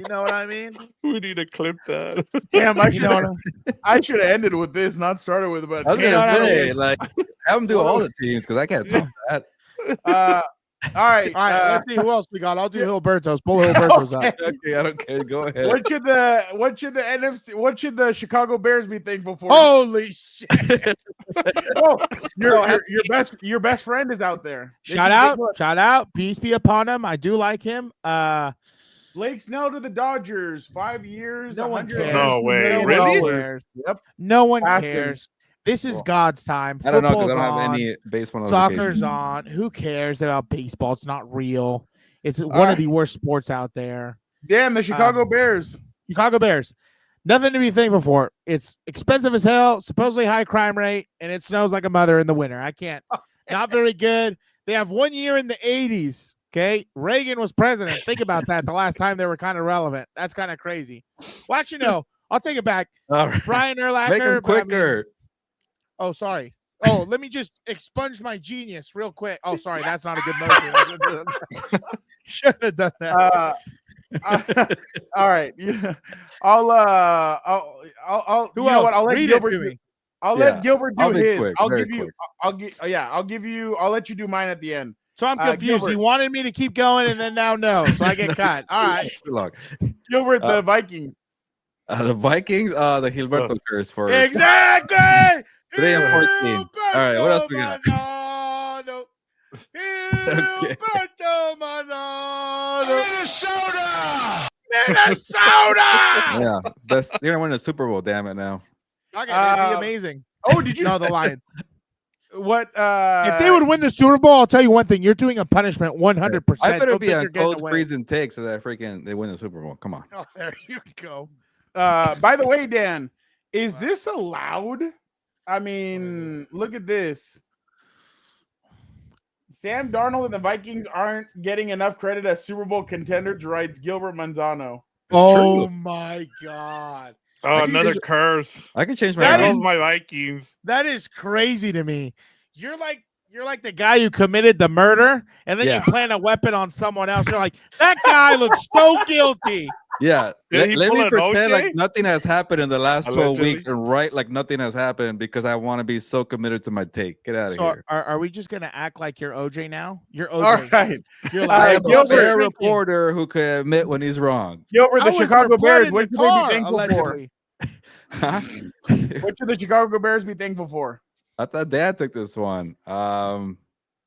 know what I mean? We need to clip that. Damn, I should have ended with this, not started with. But I was gonna say, like, have them do all the teams because I can't top that. All right. Let's see who else we got. I'll do Hilberto's. Pull Hilberto's out. Okay, I don't care. Go ahead. What should the Chicago Bears be thankful for? Holy shit! Your best friend is out there. Shout out. Peace be upon him. I do like him. Blake Snell to the Dodgers, 5 years. No one cares. No way. No Really? one cares. Yep. No one Asking. cares. This is God's time. I don't know because I Football's don't have on. any baseball. Soccer's on. Who cares about baseball? It's not real. It's one of the worst sports out there. Damn, the Chicago Bears. Chicago Bears. Nothing to be thankful for. It's expensive as hell, supposedly high crime rate, and it snows like a mother in the winter. I can't. Not very good. They have 1 year in the 80s. Okay. Reagan was president. Think about that. The last time they were kind of relevant. That's kind of crazy. Well, actually, no. I'll take it back. All right. Brian Urlacher. Make them quicker. Oh, sorry. Oh, let me just expunge my genius real quick. Oh, sorry. That's not a good motion. Shouldn't have done that. All right. Yeah. I'll Who you know else? what? I'll let Read Gilbert it to do. me. I'll let Gilbert do I'll be his. quick, I'll very give you. quick. I'll let you do mine at the end. So I'm confused. Gilbert. He wanted me to keep going, and then now no. So I get cut. All right. Good luck. Gilbert, the Vikings. The Vikings, the Gilberto curse for Exactly. 3 and 14. All right, what else we got? Minnesota. Yeah, they're gonna win the Super Bowl. Damn it now. Okay, that'd be amazing. Oh, did you? No, the Lions. What? If they would win the Super Bowl, I'll tell you one thing: you're doing a punishment 100%. I better Don't be think on you're getting cold away. freezing take so that they win the Super Bowl. Come on. Oh, there you go. By the way, Dan, is this allowed? I mean, look at this. Sam Darnold and the Vikings aren't getting enough credit as Super Bowl contenders, writes Gilbert Manzano. Oh my god. Oh, Dude, another is- curse. I can change my That There mind. goes my Vikings. That is crazy to me. You're like the guy who committed the murder, and then Yeah. you plant a weapon on someone else. You're like, that guy looks so guilty. Yeah, Did he let pull me an pretend OJ? like nothing has happened in the last 12 Allegedly. weeks and write like nothing has happened because I want to be so committed to my take. Get out of So here. are we just gonna act like you're OJ now? You're OJ. All right. You're I like am a Gilbert fair freaking- reporter who can admit when he's wrong. Gilbert, I the was Chicago their blood Bears, in what the should they be car, thankful allegedly. Huh? What should the Chicago Bears be thankful for? I thought Dad took this one.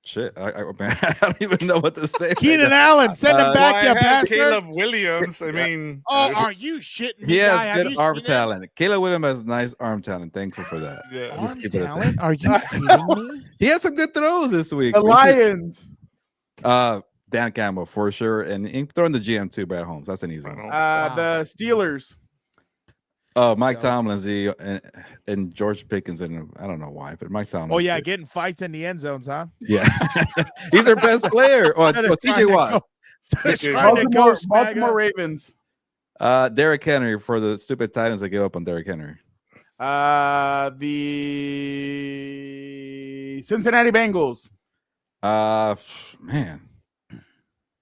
Shit, man, I don't even know what to say. Keenan right now. Allen, send him Uh, back, Well, you I had bastard. Caleb Williams. I mean, Oh, are you shitting me? He guy? has Have good you arm seen him? talent. Caleb Williams has nice arm talent. Thankful for that. yeah. Just Arm keep it at talent? that. Are you kidding me? He has some good throws this week. The We should- Lions. Dan Campbell for sure, and throwing the GM too. Brad Holmes. That's an easy I one. don't- Wow. The Steelers. Mike Yeah. Tomlin and George Pickens, and I don't know why, but Mike Tomlin. Oh yeah, getting fights in the end zones, huh? yeah. He's their best player. Or Instead of trying TJ to Watt. go- instead of Dude, trying to go Baltimore snag Ravens. Derrick Henry for the stupid Titans that give up on Derrick Henry. The Cincinnati Bengals. Man.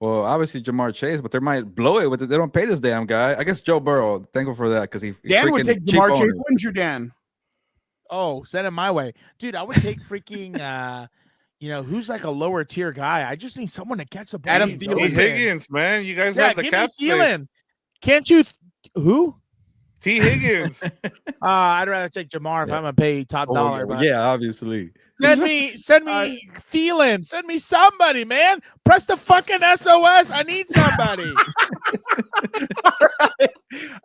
Well, obviously Jamar Chase, but they might blow it with it. They don't pay this damn guy. I guess Joe Burrow. Thankful for that because he Dan would freaking take cheap Jamar Chase, owner. wouldn't you, Dan? Oh, send him my way, dude. I would take freaking, who's like a lower tier guy. I just need someone to catch the ball. Adam He's Thielen. T. open. Higgins, man. You guys Yeah, have the give me cap space. Thielen. Can't you? Who? T. Higgins. I'd rather take Jamar if Yeah. I'm gonna pay top dollar. But yeah, obviously. send me Thielen. Send me somebody, man. Press the fucking SOS. I need somebody.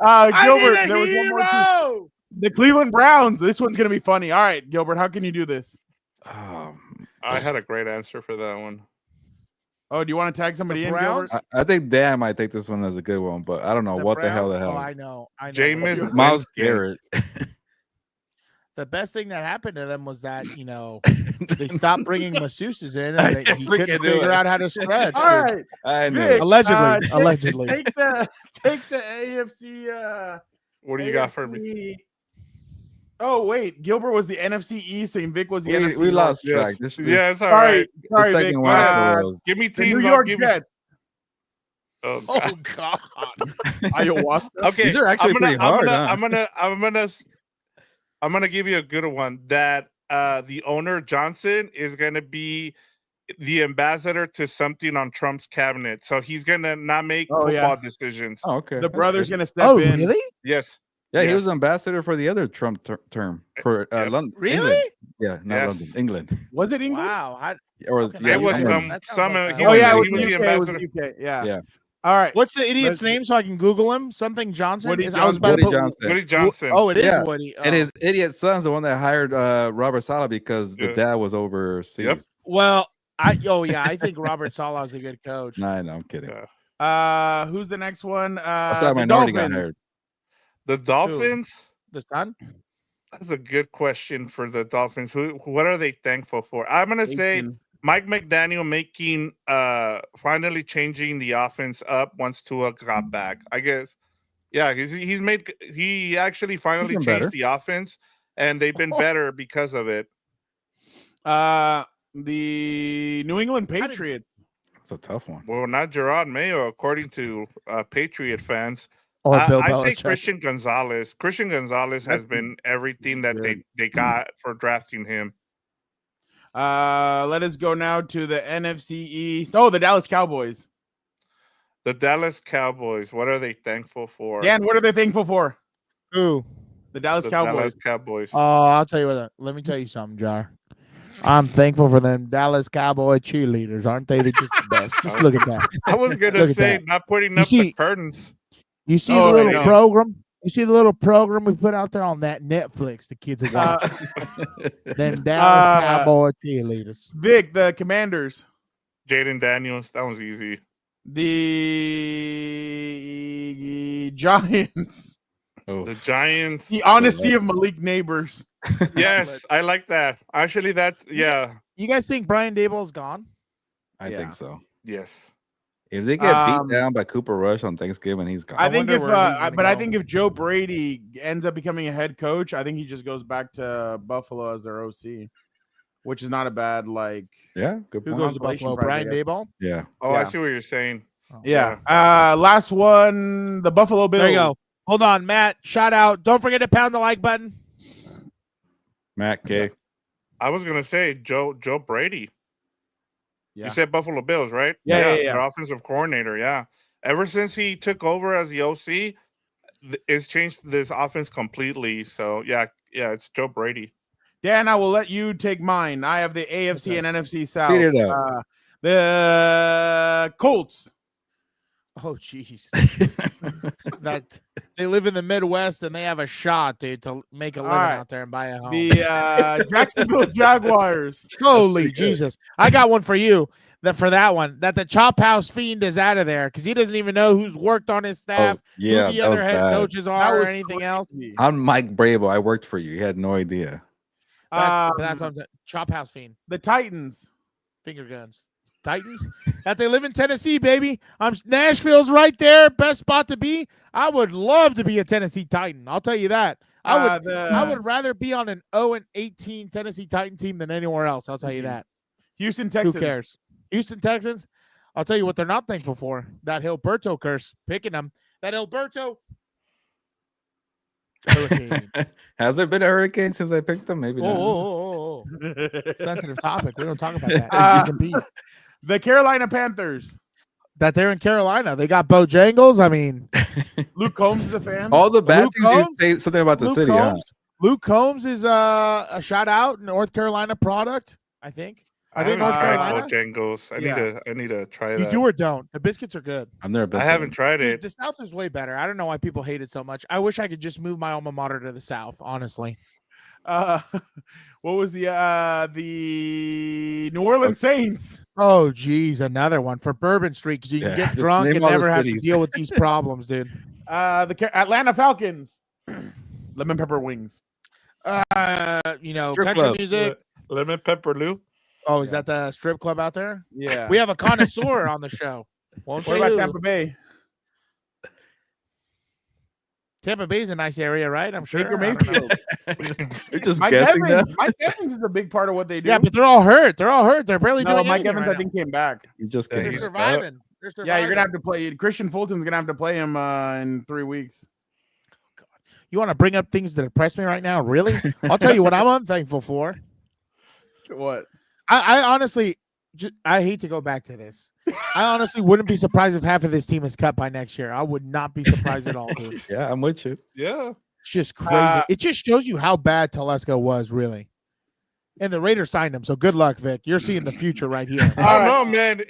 I Gilbert, need a there was one more. hero. The Cleveland Browns. This one's gonna be funny. All right, Gilbert, how can you do this? I had a great answer for that one. Oh, do you want to tag somebody The in, Browns? Gilbert? I think Dan might take this one as a good one, but I don't know what the hell. Browns? Oh, I know. Jameis Miles Winston. Garrett. The best thing that happened to them was that they stopped bringing masseuses in, I and he freaking couldn't knew figure it. out how to stretch. All right, I know. Vic, Allegedly, allegedly. Take the AFC. What do you got for me? AFC Oh wait, Gilbert was the NFC East and Vic was the NFC. We lost Yes. track. This, Yeah, it's all Sorry, right. the sorry, Vic. second one after Rose. Give me The New teams. I'll York give you. Jets. Oh, God. Oh God! Ayahuasca. Okay, These are actually pretty hard, huh? I'm gonna give you a good one. That the owner Johnson is gonna be the ambassador to something on Trump's cabinet, so he's gonna not make Oh, football yeah. decisions. Oh, okay. The That's brother's good. gonna step Oh in. really? Yes, Yeah, he Yeah. was ambassador for the other Trump term for Yeah. London. Really? England. Yeah, not Yes. London, England. Was it England? Wow! Or Okay, yeah, it was somewhere. That sounds some. like He that. Oh was, yeah, it he was was the UK. It was ambassador. UK. Yeah. Yeah. All right. What's the idiot's Let's- name so I can Google him? Something Johnson. Woody I was about Woody to put, Johnson. Woody Johnson. Oh, it is Yeah. Woody. And Oh. his idiot son's the one that hired Robert Saleh because the Yeah. dad was overseas. Yep. Well, I think Robert Saleh is a good coach. Nah, no, I'm kidding. Yeah. Who's the next one? I saw The Minority got Dolphins. hired. The Dolphins. The son. That's a good question for the Dolphins. What are they thankful for? I'm gonna say Aiken. Mike McDaniel making finally changing the offense up once Tua got back. I guess. Yeah, he actually finally been changed better. the offense and they've been better because of it. The New England Patriots. That's a tough one. Well, not Gerard Mayo, according to Patriot fans. Or Bill I say Belichick. Christian Gonzalez. Christian Gonzalez has That's been everything that good. they got for drafting him. Let us go now to the NFC East. Oh, the Dallas Cowboys. The Dallas Cowboys. What are they thankful for? Dan, what are they thankful for? Who? The Dallas the Cowboys. Dallas Cowboys. Oh, I'll tell you what. Let me tell you something, Jar. I'm thankful for them Dallas Cowboy cheerleaders, aren't they? They're just the best. Just look at that. I was gonna Look at say that. not putting You up the see- curtains. You see Oh, the I little know. program? You see the little program we put out there on that Netflix the kids are Uh, watching? Them Dallas Cowboy cheerleaders. Vic, the Commanders. Jaden Daniels. That was easy. The Giants. Oh, The Giants. The honesty of Malik Neighbors. Yes, I like that. Actually, that's yeah. You guys think Brian Daboll's gone? I Yeah. think so. Yes. If they get beat down by Cooper Rush on Thanksgiving, he's gone. I think wonder if, where he's gonna but I go. think if Joe Brady ends up becoming a head coach, I think he just goes back to Buffalo as their OC, which is not a bad Yeah, good Who point. goes to consolation Buffalo? prize, I Brian guess. Daboll. Yeah. Oh, I Yeah. see what you're saying. Yeah. Last one, the Buffalo Bills. There you go. Hold on, Matt. Shout out. Don't forget to pound the like button. Matt K. I was gonna say Joe Brady. Yeah. You said Buffalo Bills, right? Yeah. Their offensive coordinator. Yeah. Ever since he took over as the OC, it's changed this offense completely. So yeah, it's Joe Brady. Dan, I will let you take mine. I have the AFC and NFC South. Speed it up. The Colts. Oh, jeez. That they live in the Midwest and they have a shot, dude, to make a living right. out there and buy a home. The Jacksonville Jaguars. Holy Jesus! I got one for you. For that one, that the Chop House Fiend is out of there because he doesn't even know who's worked on his staff, yeah, who the that was other head bad. coaches are, or anything else. I'm Mike Brable. I worked for you. He had no idea. That's what I'm saying. Chop House Fiend. The Titans. Finger guns. Titans. That they live in Tennessee, baby. Nashville's right there. Best spot to be. I would love to be a Tennessee Titan. I'll tell you that. I would rather be on an 0-18 Tennessee Titan team than anywhere else. I'll tell you that. Houston Texans. Who cares? Houston Texans. I'll tell you what they're not thankful for. That Hilberto curse. Picking them. That Hilberto. Hurricane. Has there been a hurricane since I picked them? Maybe not. Oh. Sensitive topic. We don't talk about that. The Carolina Panthers. That they're in Carolina. They got Bojangles. I mean, Luke Combs is a fan. All the bad Luke things you Combs? say something about the Luke city. Combs? Luke Combs is a shout out North Carolina product, I think. Are they North Carolina? Bojangles. I need to try that. You do or don't. The biscuits are good. I've never been. I haven't tried it. The South is way better. I don't know why people hate it so much. I wish I could just move my alma mater to the South, honestly. What was the New Orleans Saints? Oh, geez, another one for Bourbon Street because you can get drunk and never have to deal with these problems, dude. The Atlanta Falcons. Lemon pepper wings. Strip country club. music. Lemon pepper Lou. Oh, is that the strip club out there? Yeah. We have a connoisseur on the show. What about Tampa Bay? Tampa Bay's a nice area, right? I'm sure. Baker Mayfield. You're just Mike guessing Evans. that. Mike Evans is a big part of what they do. Yeah, but they're all hurt. They're barely doing Mike anything Evans, right I think, came back. You just now. They're can't. surviving. Yeah, you're gonna have to play. Christian Fulton's gonna have to play him in 3 weeks. You want to bring up things that depress me right now? Really? I'll tell you what I'm unthankful for. What? I honestly, I hate to go back to this. I honestly wouldn't be surprised if half of this team is cut by next year. I would not be surprised at all, dude. Yeah, I'm with you. Yeah. It's just crazy. It just shows you how bad Telesco was, really. And the Raiders signed him, so good luck, Vic. You're seeing the future right here. I don't know, man.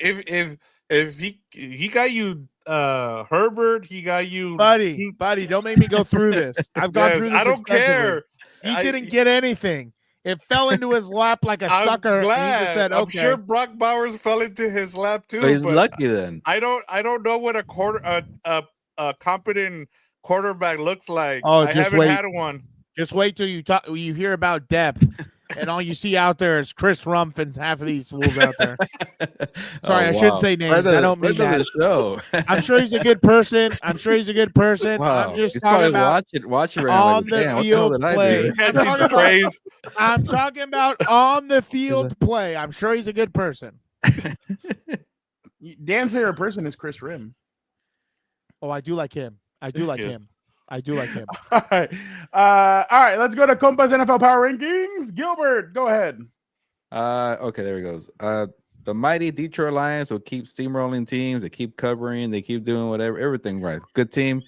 If he got you Herbert, he got you buddy, don't make me go through this. I've gone through this. I don't care. He didn't get anything. It fell into his lap like a sucker. And he just said, "Okay." I'm sure Brock Bowers fell into his lap too. But he's lucky then. I don't know what a competent quarterback looks like. Oh, I just haven't wait. had one. Just wait till you hear about depth, and all you see out there is Chris Rumpf and half of these fools out there. Sorry, I shouldn't say names. I don't mean that. Show. I'm sure he's a good person. I'm Wow. I'm just He's talking probably about watching right on now. the field play. Praise. I'm talking about on the field play. I'm sure he's a good person. Dan's favorite person is Chris Rim. Oh, I do like him. I do like him. All right. All right. Let's go to Compas NFL Power Rankings. Gilbert, go ahead. Okay, there he goes. The mighty Detroit Lions will keep steamrolling teams. They keep covering. They keep doing whatever. Everything right. Good team.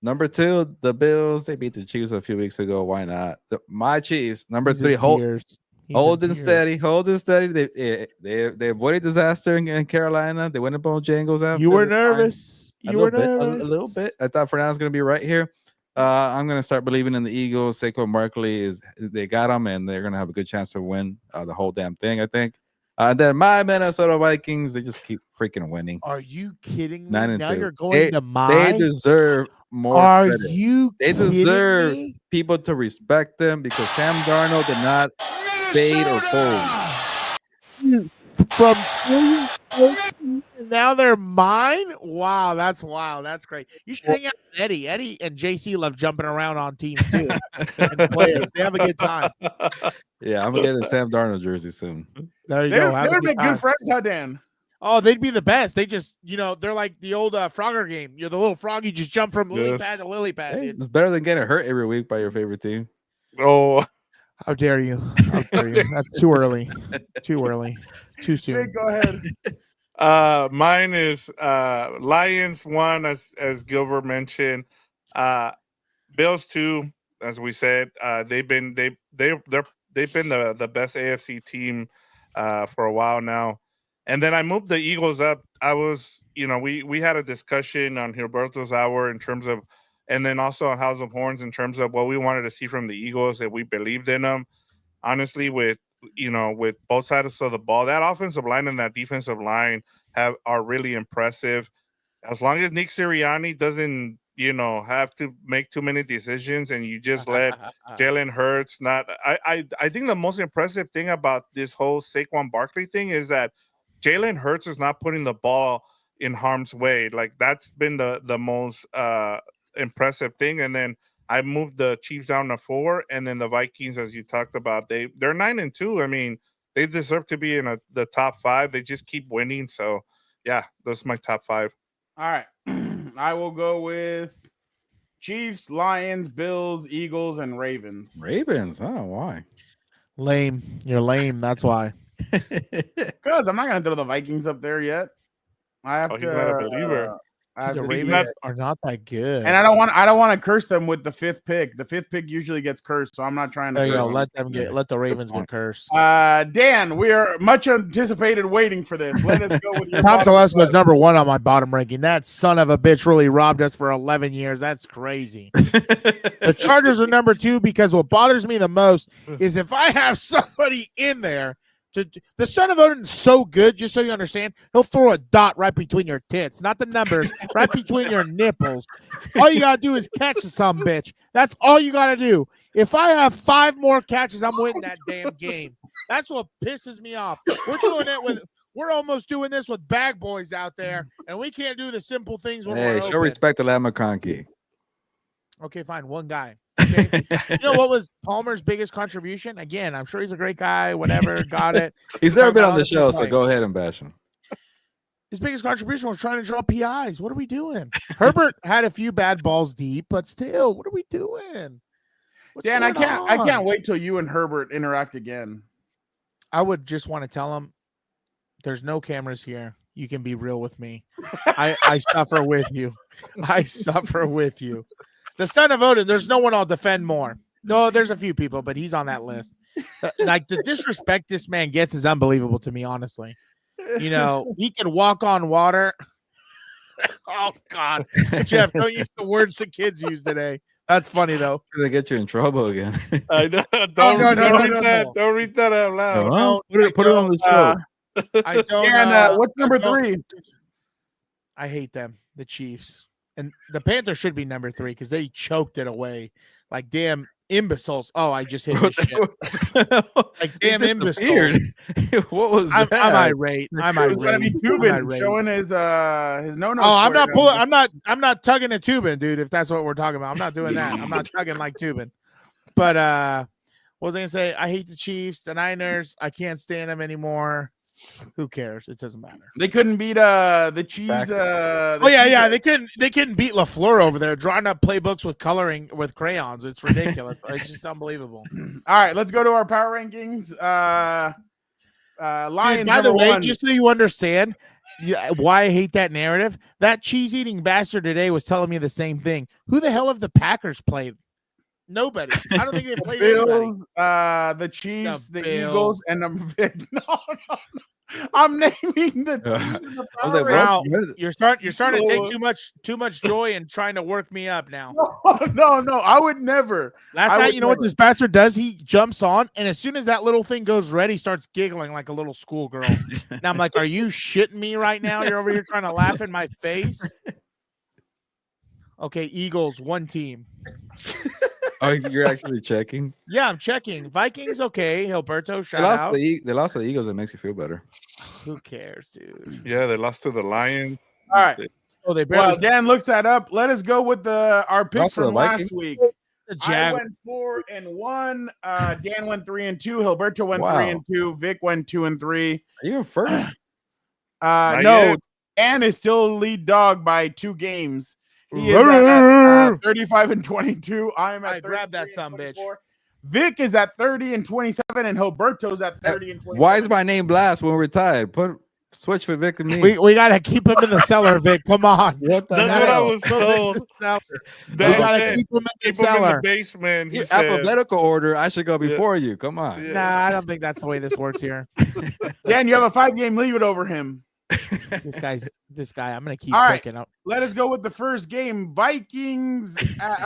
Number 2, the Bills. They beat the Chiefs a few weeks ago. Why not? My Chiefs. Number 3, holding steady. They avoided disaster in Carolina. They went to Bojangles after. You were nervous. A little bit. I thought Fernando's going to be right here. I'm going to start believing in the Eagles. Saquon Barkley they got him, and they're going to have a good chance to win the whole damn thing, I think. Then my Minnesota Vikings, they just keep freaking winning. Are you kidding me? 9-2. Now you're going to my. They deserve more. Are credit. you? They kidding deserve me? people to respect them because Sam Darnold did not fade or fold. from now they're mine. Wow, that's wild. That's great. You should hang out with Eddie. Eddie and JC love jumping around on teams too. And players, they have a good time. Yeah, I'm gonna get a Sam Darnold jersey soon. There you They go. Have a would make time. good friends, huh, Dan? Oh, they'd be the best. They just, they're like the old Frogger game. You're the little frog. You just jump from lily pad to lily pad. Hey, Dude. it's better than getting hurt every week by your favorite team. Oh, How dare you? How dare you? That's too early. Too early. Too Hey, soon. go ahead. mine is Lions 1, as Gilbert mentioned. Bills 2, as we said. They've been the best AFC team for a while now. And then I moved the Eagles up. I was, we had a discussion on Gilberto's Hour in terms of, and then also on House of Horns in terms of what we wanted to see from the Eagles, if we believed in them. Honestly, with both sides of the ball, that offensive line and that defensive line are really impressive. As long as Nick Sirianni doesn't, have to make too many decisions, and you just let Jalen Hurts I think the most impressive thing about this whole Saquon Barkley thing is that Jalen Hurts is not putting the ball in harm's way. Like, that's been the most impressive thing. And then I moved the Chiefs down to 4, and then the Vikings, as you talked about, they're 9-2. I mean, they deserve to be in the top 5. They just keep winning. So yeah, that's my top 5. All right. I will go with Chiefs, Lions, Bills, Eagles, and Ravens. Ravens? Oh, why? Lame. You're lame. That's why. Because I'm not going to throw the Vikings up there yet. I have He's to. not a believer. The see Ravens it. are not that good. And I don't want to curse them with the 5th pick. The 5th pick usually gets cursed, so I'm not trying to. There you curse go. them. Let the Ravens get cursed. Dan, we are much anticipated waiting for this. Let us go with your Tom bottom Telesco's list. number 1 on my bottom ranking. That son of a bitch really robbed us for 11 years. That's crazy. The Chargers are number 2 because what bothers me the most is if I have somebody in there the son of Odin's so good, just so you understand, he'll throw a dot right between your tits, not the numbers, right between your nipples. All you gotta do is catch the son of a bitch. That's all you gotta do. If I have 5 more catches, I'm winning that damn game. That's what pisses me off. We're almost doing this with bag boys out there, and we can't do the simple things when we're Show open. respect to Lat McConkey. Okay, fine. One guy. Okay. You know what was Palmer's biggest contribution? Again, I'm sure he's a great guy, whatever, got it. He's never been on the show, so go ahead and bash him. His biggest contribution was trying to draw PIs. What are we doing? Herbert had a few bad balls deep, but still, what are we doing? Dan, I can't wait till you and Herbert interact again. I would just want to tell him there's no cameras here. You can be real with me. I suffer with you. I suffer with you. The son of Odin, there's no one I'll defend more. No, there's a few people, but he's on that list. Like, the disrespect this man gets is unbelievable to me, honestly. He can walk on water. Oh, God. Jeff, don't use the words the kids use today. That's funny, though. They get you in trouble again. I know. Don't read that out loud. No, put it on the show. I don't. Dan, what's number 3? I hate them, the Chiefs. And the Panthers should be number 3 because they choked it away. Like, damn imbeciles. Oh, I just hit this shit. Like, damn imbeciles. What was that? I'm irate. I'm irate. It's gonna be Tubin showing his no-no. Oh, I'm not pulling. I'm not tugging a Tubin, dude. If that's what we're talking about, I'm not doing that. I'm not tugging like Tubin. But what was I gonna say? I hate the Chiefs, the Niners. I can't stand them anymore. Who cares? It doesn't matter. They couldn't beat the cheese. They couldn't beat LaFleur over there, drawing up playbooks with coloring with crayons. It's ridiculous. It's just unbelievable. All right, let's go to our power rankings. Lions. Dude, by the way, 1. just so you understand why I hate that narrative, that cheese-eating bastard today was telling me the same thing. Who the hell have the Packers played? Nobody. I don't think they played anybody. The Chiefs, the Eagles, and no. I'm naming the teams. I was like, wow, you're starting to take too much joy and trying to work me up now. No, I would never. Last night, you know what this bastard does? He jumps on, and as soon as that little thing goes red, he starts giggling like a little schoolgirl. Now I'm like, are you shitting me right now? You're over here trying to laugh in my face. Okay, Eagles, 1 team. Oh, you're actually checking? Yeah, I'm checking. Vikings, okay. Gilberto, shout out. They lost to the Eagles. That makes you feel better. Who cares, dude? Yeah, they lost to the Lions. All right. Oh, they barely. Well, Dan looks that up. Let us go with our picks Lost to the from last Vikings? week. the I Jag. went 4-1. Dan went 3-2. Hilberto went Wow. 3-2. Vic went 2-3. Are you in first? Not No, yet. Dan is still lead dog by 2 games. He is at 35-22. I am at I grabbed that 33 and sumbitch. 24. Vic is at 30-27, and Hilberto's at 30-27. Why is my name last when we're tied? Switch for Vic and me. We gotta keep him in the cellar, Vic. Come on. What the That's hell? what I was told. We Dan gotta said, keep him in the keep him in the cellar. basement. He You said, alphabetical order. I should go Yeah. before you. Come on. Yeah. Nah, I don't think that's the way this works here. Dan, you have a 5-game leave it over him. This guy. I'm gonna keep All right. picking up. Let us go with the first game. Vikings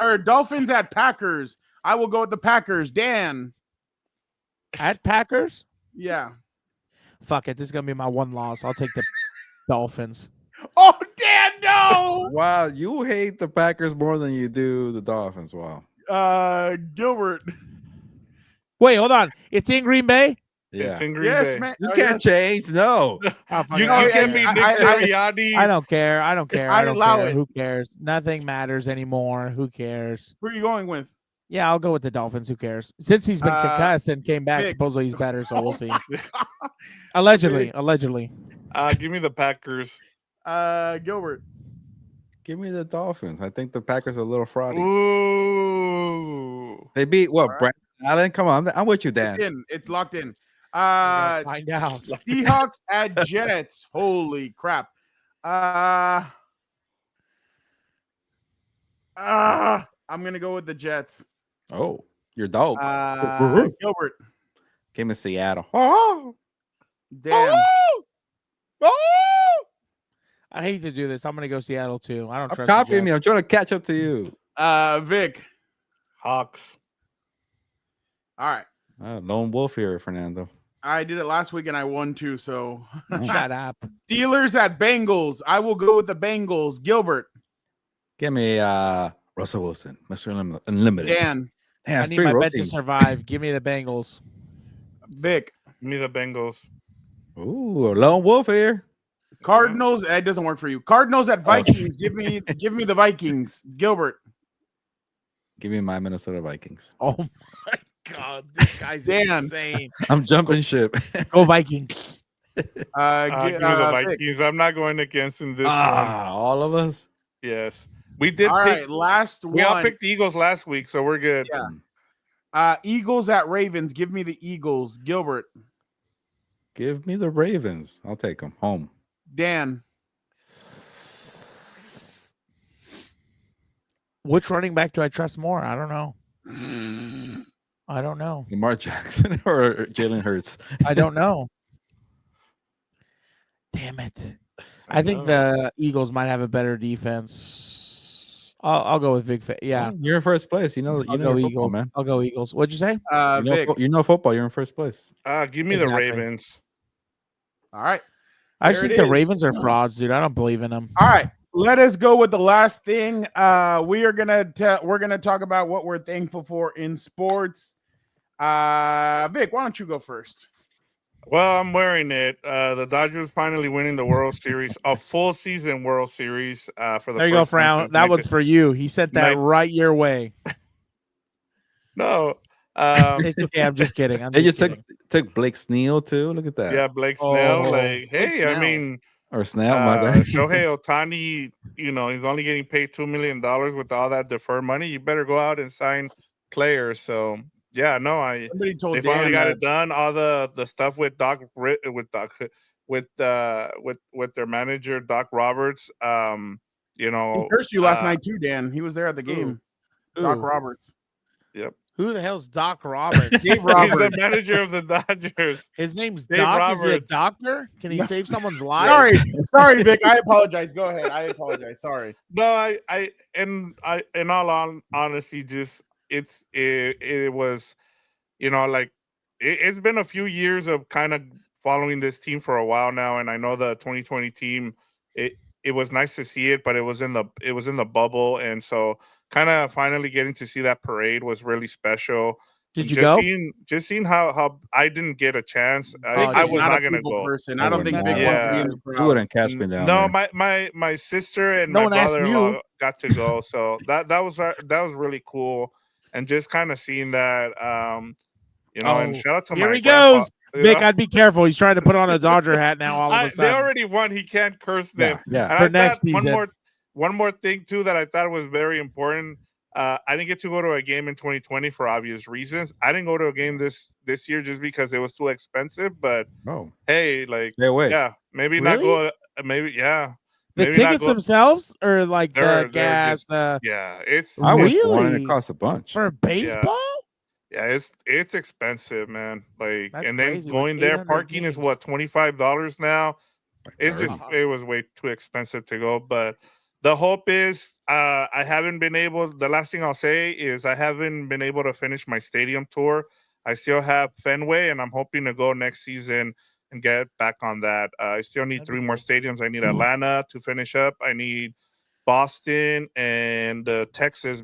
or Dolphins at Packers. I will go with the Packers. Dan. At Packers. Yeah. Fuck it. This is gonna be my one loss. I'll take the Dolphins. Oh, Dan, no. Wow, you hate the Packers more than you do the Dolphins. Wow. Gilbert. Wait, hold on. It's in Green Bay. Yeah. It's in Green Yes, Bay. man. You Oh, can't change. No. Oh, fuck You, it. you I- can be Nick I- Sirianni. I don't care. I don't care. I'd I don't allow care. it. Who cares? Nothing matters anymore. Who cares? Who are you going with? Yeah, I'll go with the Dolphins. Who cares? Since he's been concussed and came back, Vic. supposedly he's better, so we'll see. Allegedly. Give me the Packers. Gilbert. Give me the Dolphins. I think the Packers are a little fraudy. Ooh. They beat what? All right. Brandon Allen? Come on. I'm with you, It's Dan. in. It's locked in. Find out. Seahawks at Jets. Holy crap. I'm gonna go with the Jets. Oh, your dog. Gilbert. Give me Seattle. Oh, Dan. I hate to do this. I'm gonna go Seattle too. I don't stop trust. copying me. I'm trying to catch up to you. Vic. Hawks. All right. Lone wolf here, Fernando. I did it last week and I won too. So Shut up. Steelers at Bengals. I will go with the Bengals. Gilbert. Give me Russell Wilson, Mr. Unlimited. Dan. Hey, I that's need 3 my road bet to teams. survive. Give me the Bengals. Vic. Give me the Bengals. Ooh, a lone wolf here. Cardinals. It doesn't work for you. Cardinals at Vikings. Give me the Vikings. Gilbert. Give me my Minnesota Vikings. Oh my god, this guy's Dan. insane. I'm jumping ship. Go Vikings. Give me the Vic. Vikings. I'm not going against in this one. All of us. Yes. We did All pick. right. Last We all one. picked the Eagles last week, so we're good. Yeah. Eagles at Ravens. Give me the Eagles. Gilbert. Give me the Ravens. I'll take them home. Dan. Which running back do I trust more? I don't know. I don't know. Lamar Jackson or Jalen Hurts. I don't know. Damn it. I think the Eagles might have a better defense. I'll go with Vic. Yeah. You're in first place. You know I'll your go football, Eagles. man. I'll go Eagles. What'd you say? Vic. You know football. You're in first place. Give me the Exactly. Ravens. All right. I There think it the is. Ravens are frauds, dude. I don't believe in them. All right. Let us go with the last thing. We're gonna talk about what we're thankful for in sports. Vic, why don't you go first? Well, I'm wearing it. The Dodgers finally winning the World Series, a full season World Series for the There you go, first time Frown. since That one's for you. He sent that Nine- right your way. No. It's okay. I'm just kidding. They just took Blake Snell too. Look at that. Yeah, Blake Snell. Oh, Like, hey, Snell. I mean, Or Snell, my bad. Shohei Ohtani, he's only getting paid $2 million with all that deferred money. You better go out and sign players. So yeah, no, Somebody told they Dan finally got that it done. All the stuff with with their manager Doc Roberts. he cursed you last uh, night too, Dan. He was there at the game. Who? Doc Roberts. Yep. Who the hell's Doc Roberts? Dave He's the Roberts. manager of the Dodgers. His name's Dave Doc. Is he a Roberts. doctor? Can he save someone's life? Sorry, Vic. I apologize. Go ahead. I apologize. Sorry. No, in all honesty, just it was, like it's been a few years of kind of following this team for a while now, and I know the 2020 team. It was nice to see it, but it was in the bubble, and so kind of finally getting to see that parade was really special. Did you just go? seeing how I didn't get a chance. Oh, I he's was not not a gonna people go. person. I I don't would think not. Vic wants to be in Yeah. the You crowd. wouldn't catch me down No, there. my sister and No my one asked brother-in-law you. got to go, so that was really cool, and just kind of seeing that, and Oh, shout out to here my he grandpa. goes. Vic, I'd be careful. He's trying to put on a Dodger hat now. All of a They sudden, already won. He can't curse them. Yeah. And for I next thought season. one more thing too that I thought was very important. I didn't get to go to a game in 2020 for obvious reasons. I didn't go to a game this year just because it was too expensive. But Oh, hey, like, stay away. yeah, maybe not Really? go. Maybe yeah, The maybe not tickets go. themselves, or like the They're gas, just yeah. It's I went for one and it Really? cost a bunch. for baseball. yeah. It's expensive, man. Like, That's and then crazy, with going there, 800 parking is games. what $25 now. It's Thirty. just it was way too expensive to go. But the hope is I haven't been able. The last thing I'll say is I haven't been able to finish my stadium tour. I still have Fenway, and I'm hoping to go next season and get back on that. I still need That'd be 3 more cool. stadiums. I need Atlanta to finish up. I need Boston and Texas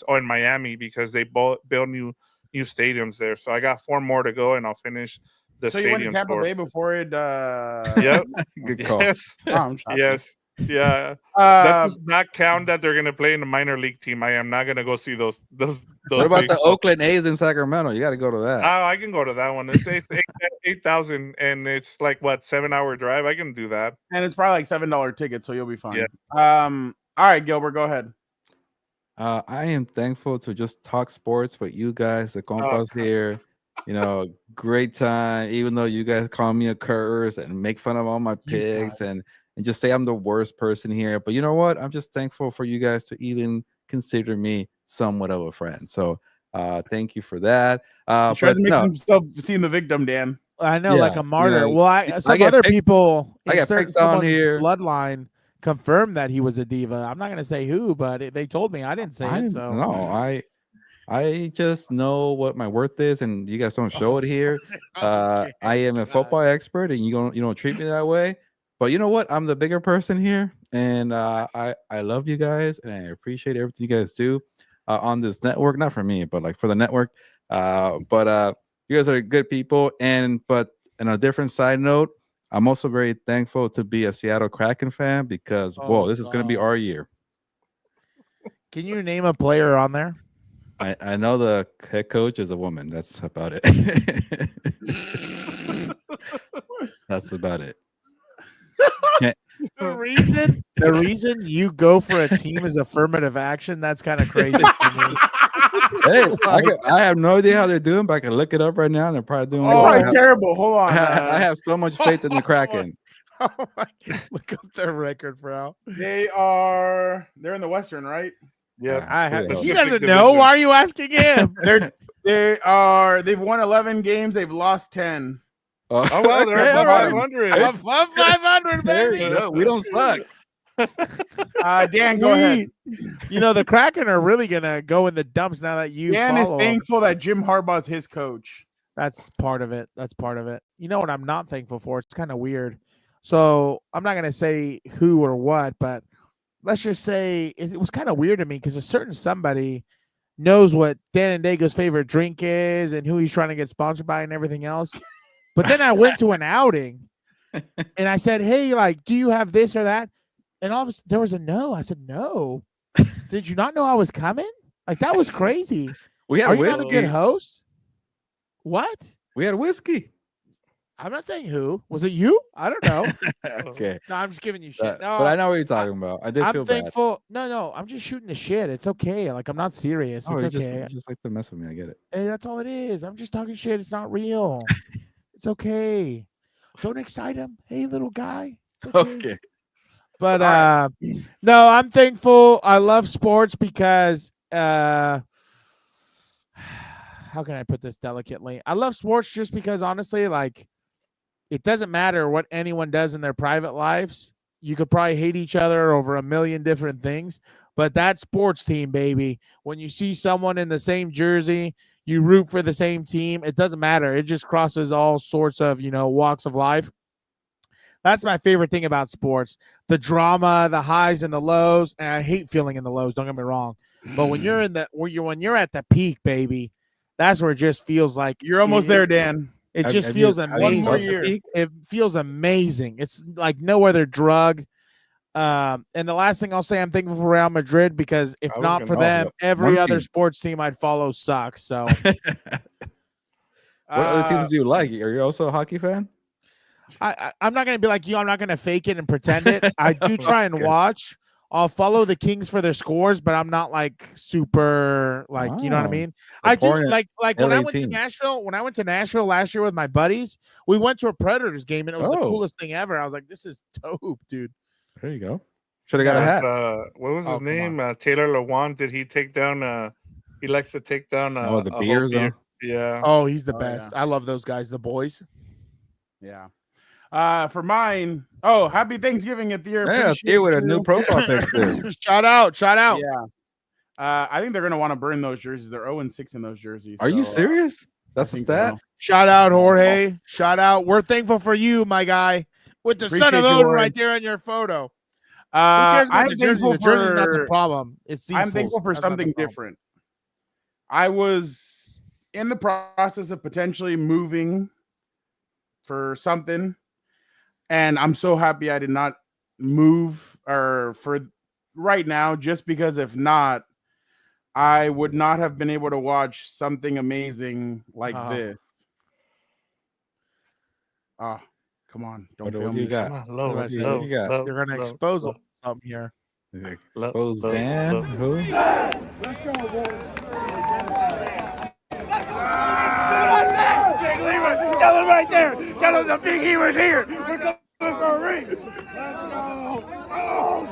and Miami because they both build new stadiums there. So I got 4 more to go, and I'll finish the So you went to stadium Tampa tour. Bay before it. Yep. Good call. Yes. Oh, I'm shocked. Yes. Yeah. That Uh, does not count that they're gonna play in the minor league team. I am not gonna go see those. What about the baseball- Oakland A's in Sacramento? You got to go to that. Oh, I can go to that one. It's 8,000, and it's like what 7-hour drive. I can do that. and it's probably like $7 tickets, so you'll be fine. Yeah. All right, Gilbert, go ahead. I am thankful to just talk sports with you guys, the compas here. You know, great time. Even though you guys call me a curse and make fun of all my picks and just say I'm the worst person here, but you know what? I'm just thankful for you guys to even consider me somewhat of a friend. So, thank you for that. He tries to make himself seem the victim, Dan. I know, like Yeah, a martyr. you know, well, I some get other picked- people I in get certain picked on someone's here. bloodline confirmed that he was a diva. I'm not going to say who, but they told me. I didn't say it. So No, I just know what my worth is, and you guys don't show it here. Okay, I am a football expert, and you don't treat me that way. But you know what? I'm the bigger person here, and I love you guys, and I appreciate everything you guys do on this network. Not for me, but like for the network. But you guys are good people, but on a different side note, I'm also very thankful to be a Seattle Kraken fan because whoa, this is going to be God. our year. Can you name a player on there? I know the head coach is a woman. That's about it. That's about it. The reason you go for a team is affirmative action. That's kind of crazy for me. Hey, I have no idea how they're doing, but I can look it up right now. And they're probably doing. Oh, well. probably terrible. Hold on. I have so much faith in the Kraken. Oh my God. Look up their record, bro. They're in the Western, right? Yeah. I have, Yeah. he Pacific doesn't Division. know. Why are you asking him? They've won 11 games. They've lost 10. Oh wow, they're Okay, above all right. 500. Above 500, There baby. you go. We don't suck. Dan, go ahead. You know, the Kraken are really going to go in the dumps now that you Dan is follow 'em. thankful that Jim Harbaugh's his coach. That's part of it. That's part of it. You know what I'm not thankful for? It's kind of weird. So I'm not going to say who or what, but let's just say it was kind of weird to me because a certain somebody knows what Dan and Dago's favorite drink is and who he's trying to get sponsored by and everything else. But then I went to an outing and I said, hey, like, do you have this or that? And all of a sudden there was a no. I said, no. Did you not know I was coming? Like, that was crazy. We had Are you not a whiskey. good host? What? We had whiskey. I'm not saying who. Was it you? I don't know. Okay. No, I'm just giving you shit. No, But I know what you're talking about. I did I'm feel bad. thankful. No, I'm just shooting the shit. It's okay. Like, I'm not serious. Oh, It's you okay. just like to mess with me. I get it. Hey, that's all it is. I'm just talking shit. It's not real. It's okay. Don't excite him. Hey, little guy. It's okay. Okay. But no, I'm thankful. I love sports because how can I put this delicately? I love sports just because honestly, like, it doesn't matter what anyone does in their private lives. You could probably hate each other over a million different things, but that sports team, baby, when you see someone in the same jersey, you root for the same team. It doesn't matter. It just crosses all sorts of, walks of life. That's my favorite thing about sports. The drama, the highs and the lows, and I hate feeling in the lows, don't get me wrong. But when you're at the peak, baby, That's where it just feels like You're almost there, Dan. It Have- just have feels you- have you One amazing. more loved the year. peak? It feels amazing. It's like no other drug. And the last thing I'll say, I'm thankful for Real Madrid because if I was not gonna- for Oh, them, yeah. every One other team. sports team I'd follow sucks. So What other teams do you like? Are you also a hockey fan? I'm not gonna be like you. I'm not gonna fake it and pretend it. I do try and Okay. watch. I'll follow the Kings for their scores, but I'm not like super like you know what I Oh. mean. I do Supporting like when I LA went team. to Nashville. When I went to Nashville last year with my buddies, we went to a Predators game and it was the Oh. coolest thing ever. I was like, this is dope, dude. There you go. Should have got a Was, hat. what was Oh, his come name? Taylor Lewan. Did he take down? He likes to take down. Oh, the a whole beers, beer. Yeah. Oh, he's the Oh, best. yeah. I love those guys, the boys. Yeah. For mine, happy Thanksgiving, Athir. Yeah, Appreciate here with a you. new profile picture. Shout out. Yeah. I think they're gonna want to burn those jerseys. They're 0-6 in those jerseys. Are you so, serious? I That's a think stat. so. Shout out, Jorge. Shout out. We're thankful for you, my guy. With the son Appreciate of you, Odin Jorge. right there on your photo. Who cares about I'm the jersey? thankful The jersey's not the for- problem. It's these I'm thankful fools. for That's not the something problem. different. I was in the process of potentially moving for something, and I'm so happy I did not move or for right now, just because if not, I would not have been able to watch something amazing like Oh. this. Ah, come on, don't What feel do you me. got? Come on, What did low, I say? What do you got? You're gonna expose something here. Expose look, Dan. look. Who? Let's go, boys. Big Lever, tell him right there. Tell him the big he was here. We're coming for a ring. Let's go. Oh.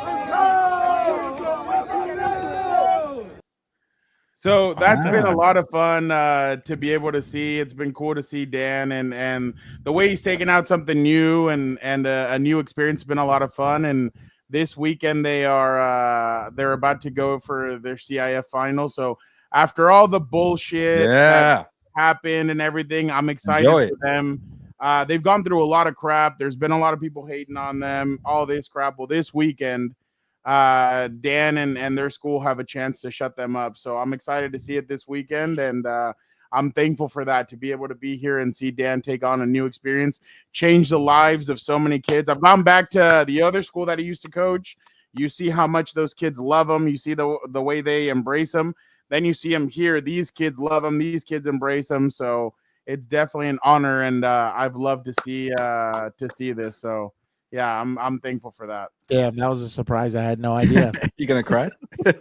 Let's go. So that's been a Wow. lot of fun to be able to see. It's been cool to see Dan and the way he's taken out something new and a new experience has been a lot of fun. And this weekend they're about to go for their CIF final. So after all the bullshit that Yeah. happened and everything, I'm excited Enjoy for it. them. They've gone through a lot of crap. There's been a lot of people hating on them, all this crap. Well, this weekend, Dan and their school have a chance to shut them up. So I'm excited to see it this weekend. And I'm thankful for that, to be able to be here and see Dan take on a new experience, change the lives of so many kids. I've gone back to the other school that he used to coach. You see how much those kids love him. You see the way they embrace him. Then you see him here. These kids love him. These kids embrace him. So it's definitely an honor, and I've loved to see this. So yeah, I'm thankful for that. Damn, that was a surprise. I had no idea. You gonna cry?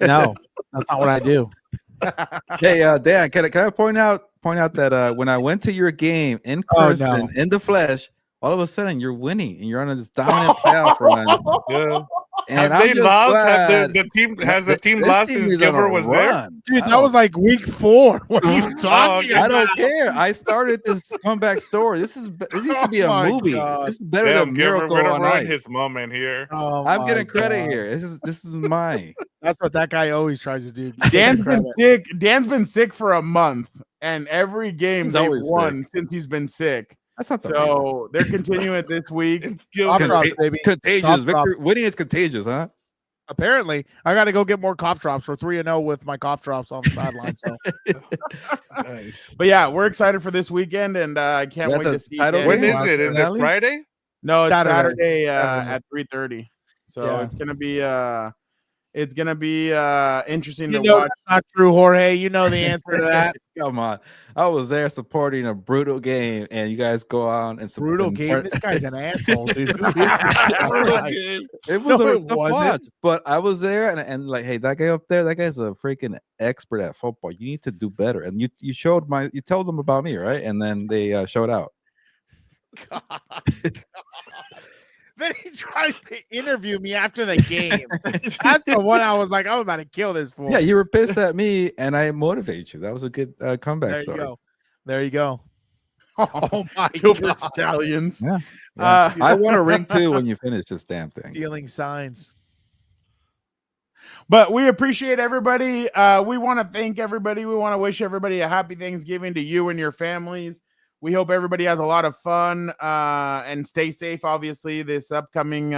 No, that's not what I do. Hey, Dan, can I point out that when I went to your game in Oh, person, no. in the flesh, all of a sudden you're winning and you're on this dominant playoff run. Yeah. And Have I'm they just lost? Have glad the team has the team this lost team since is on a Gilbert was there? run. Dude, I that was like week 4. What are you Oh, talking okay. I about? don't care. I started this comeback story. This used to be a Oh my movie. God. This is better Damn, than Gilbert, Miracle we're gonna on ruin Ice. his moment here. Oh I'm my getting credit God. here. This is mine. That's what that guy always tries to do. Dan's been Credit. sick. Dan's been sick for a month, and every game He's they've always won since he's been sick. That's not the reason. So they're continuing it this week. It's Cough Gilbert. drops, baby. Contagious. Cough drops. Winning is contagious, huh? Apparently, I got to go get more cough drops. We're 3-0 with my cough drops on the sideline. So Nice. But yeah, we're excited for this weekend, and I can't That wait the to see. title Dan. When game? is it? Is it Finale? Friday? No, it's Saturday. Saturday, Saturday. at 3:30. So Yeah. it's gonna be interesting you to know watch. that's not true, Jorge. You know the answer to that. Come on. I was there supporting a brutal game, and you guys go on and support. Brutal game. This guy's an asshole, dude. Who is this guy? It was No, a it tough wasn't. watch, but I was there and like, hey, that guy up there, that guy's a freaking expert at football. You need to do better. And you told them about me, right? And then they showed out. Then he tries to interview me after the game. That's the one I was like, I'm about to kill this fool. Yeah, you were pissed at me, and I motivate you. That was a good comeback there you story. go. There you go. Oh my Gilbert God. Stallions. Yeah. Uh, I want a ring too when you finish this damn thing. Stealing signs. But we appreciate everybody. We want to thank everybody. We want to wish everybody a happy Thanksgiving to you and your families. We hope everybody has a lot of fun and stay safe, obviously, this upcoming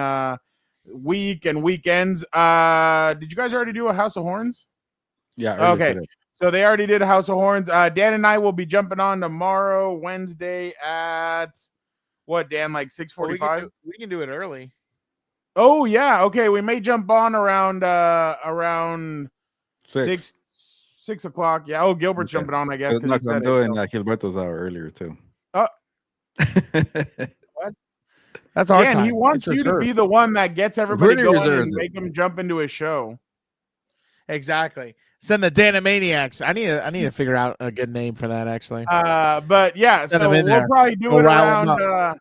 week and weekends. Did you guys already do a House of Horns? Yeah. I already Okay. said it. So they already did House of Horns. Dan and I will be jumping on tomorrow, Wednesday at what, Dan, like 6:45? We can do it early. Oh yeah, okay. We may jump on around Six. 6 o'clock. Yeah. Oh, Gilbert's Okay. jumping on, I guess. No, 'cause I'm doing Gilberto's hour earlier too. Oh. That's our Dan, time. he wants It's you to reserved. be the one that gets everybody Pretty going reserved and make them jump into his show. Exactly. Send the Danimaniacs. I need to figure out a good name for that actually. But yeah, Send so them in we'll there. probably do We'll it rile 'em around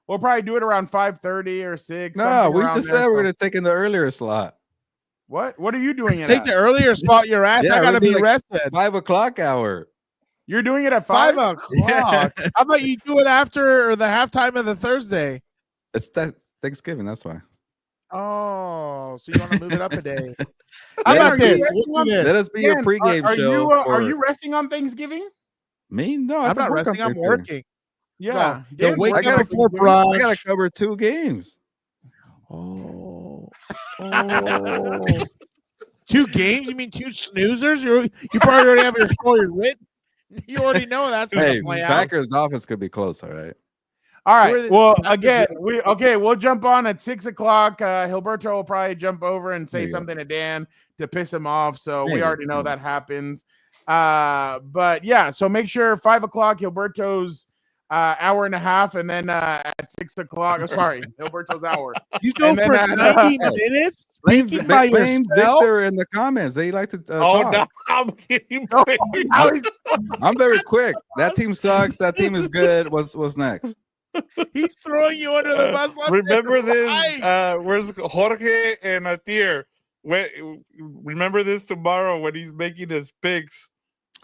we'll probably do it around 5:30 or 6. No, something we around just there, said we're so- gonna take in the earlier slot. What are you doing it Take at? the earlier spot your ass. Yeah, I gotta we're be doing, like, rested. 5 o'clock hour. You're doing it at 5 5? o'clock. Yeah. How about you do it after the halftime of the Thursday? It's Thanksgiving, that's why. Oh, so you want to move it up a day? Dan, How about are you this? resting We'll do on- this. Let us be your Dan, pregame are show. you are for- you resting on Thanksgiving? Me? No, I I'm have to not work on resting. I'm Thanksgiving. working. Yeah. You'll Dan's wake working up on before Thanksgiving. I gotta brunch. cover 2 games. Oh. 2 games? You mean 2 snoozers? You probably already have your story written. You already know that's going Hey, to play out. Packers office could be close, all right. All Who are right. the Well, Packers again, in? we'll jump on at 6 o'clock. Gilberto will probably jump over and There say you go. something to Dan to piss him off. So There we you go. already know that happens. But yeah, so make sure 5 o'clock, Gilberto's hour and a half, and then at 6 o'clock. Sorry, Gilberto's hour. You go And then for at, 90 minutes speaking by Blame yourself? Victor in the comments. They like to Oh talk. no, I'm getting Now played. he's- I'm very quick. That team sucks. That team is good. What's next? He's throwing you under the bus. left Remember and this? right. Where's Jorge and Atier? Remember this tomorrow when he's making his picks.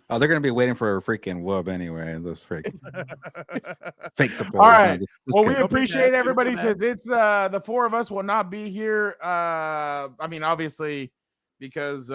Oh, they're gonna be waiting for a freaking wub anyway. Those freaking fake supporters. All right. No, just Well, we kidding. appreciate mad. everybody. Don't be mad. Since it's the 4 of us will not be here. I mean, obviously, because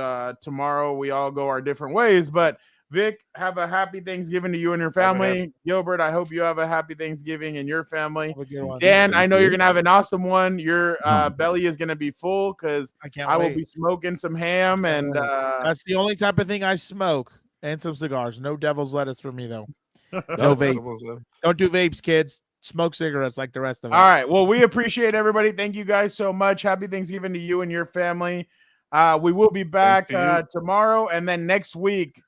tomorrow we all go our different ways. But Vic, have a happy Thanksgiving to you and your family. Gilbert, I hope you have a happy Thanksgiving and your family. Have a good one. Dan, I Thank know you. you're gonna have an awesome one. Your Mhm. belly is gonna be full because I can't I will wait. be smoking some ham and That's the only type of thing I smoke. And some cigars. No devil's lettuce for me, though. No vape. Don't do vapes, kids. Smoke cigarettes like the rest of us. all right. Well, we appreciate everybody. Thank you guys so much. Happy Thanksgiving to you and your family. We will be back to you. tomorrow, and then next week,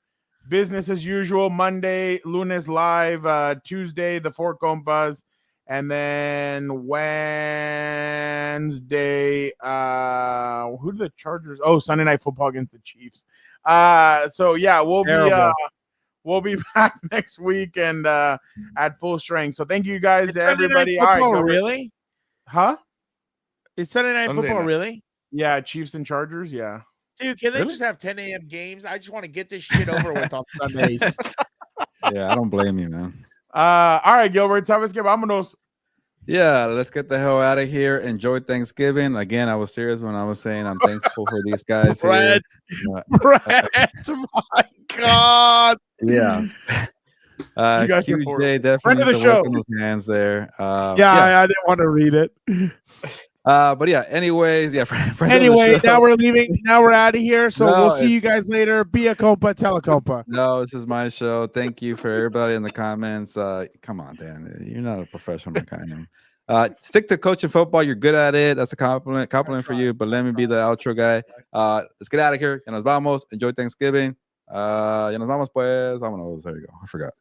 business as usual. Monday, Lunes live. Tuesday, the Four Compas, and then Wednesday, who do the Chargers? Oh, Sunday Night Football against the Chiefs. So yeah, we'll be back next week and at full strength. So thank you guys to everybody. All right, Football, Gilbert. really? Huh? Is Sunday Night Sunday Football night. really? Yeah, Chiefs and Chargers. Yeah. Dude, can they Really? just have 10 a.m. games? I just want to get this shit over with on Sundays. Yeah, I don't blame you, man. All right, Gilbert. Tell us, vámonos. Yeah, let's get the hell out of here. Enjoy Thanksgiving. Again, I was serious when I was saying I'm thankful for these guys here. Brett, Brett, my God. Yeah. You guys are for QJ Friend definitely of the needs to work show. on those hands there. Yeah, I didn't want to read it. But yeah, anyways, yeah. friend of the Anyway, show. now we're leaving. Now we're out of here. So No, we'll see it's- you guys later. Be a compa, tell a compa. No, this is my show. Thank you for everybody in the comments. Come on, Dan. You're not a professional like I am. Stick to coaching football. You're good at it. That's a compliment for you. But let me be the outro guy. Let's get out of here. Ya nos vamos. Enjoy Thanksgiving. Ya nos vamos, pues. Vámonos. There you go. I forgot.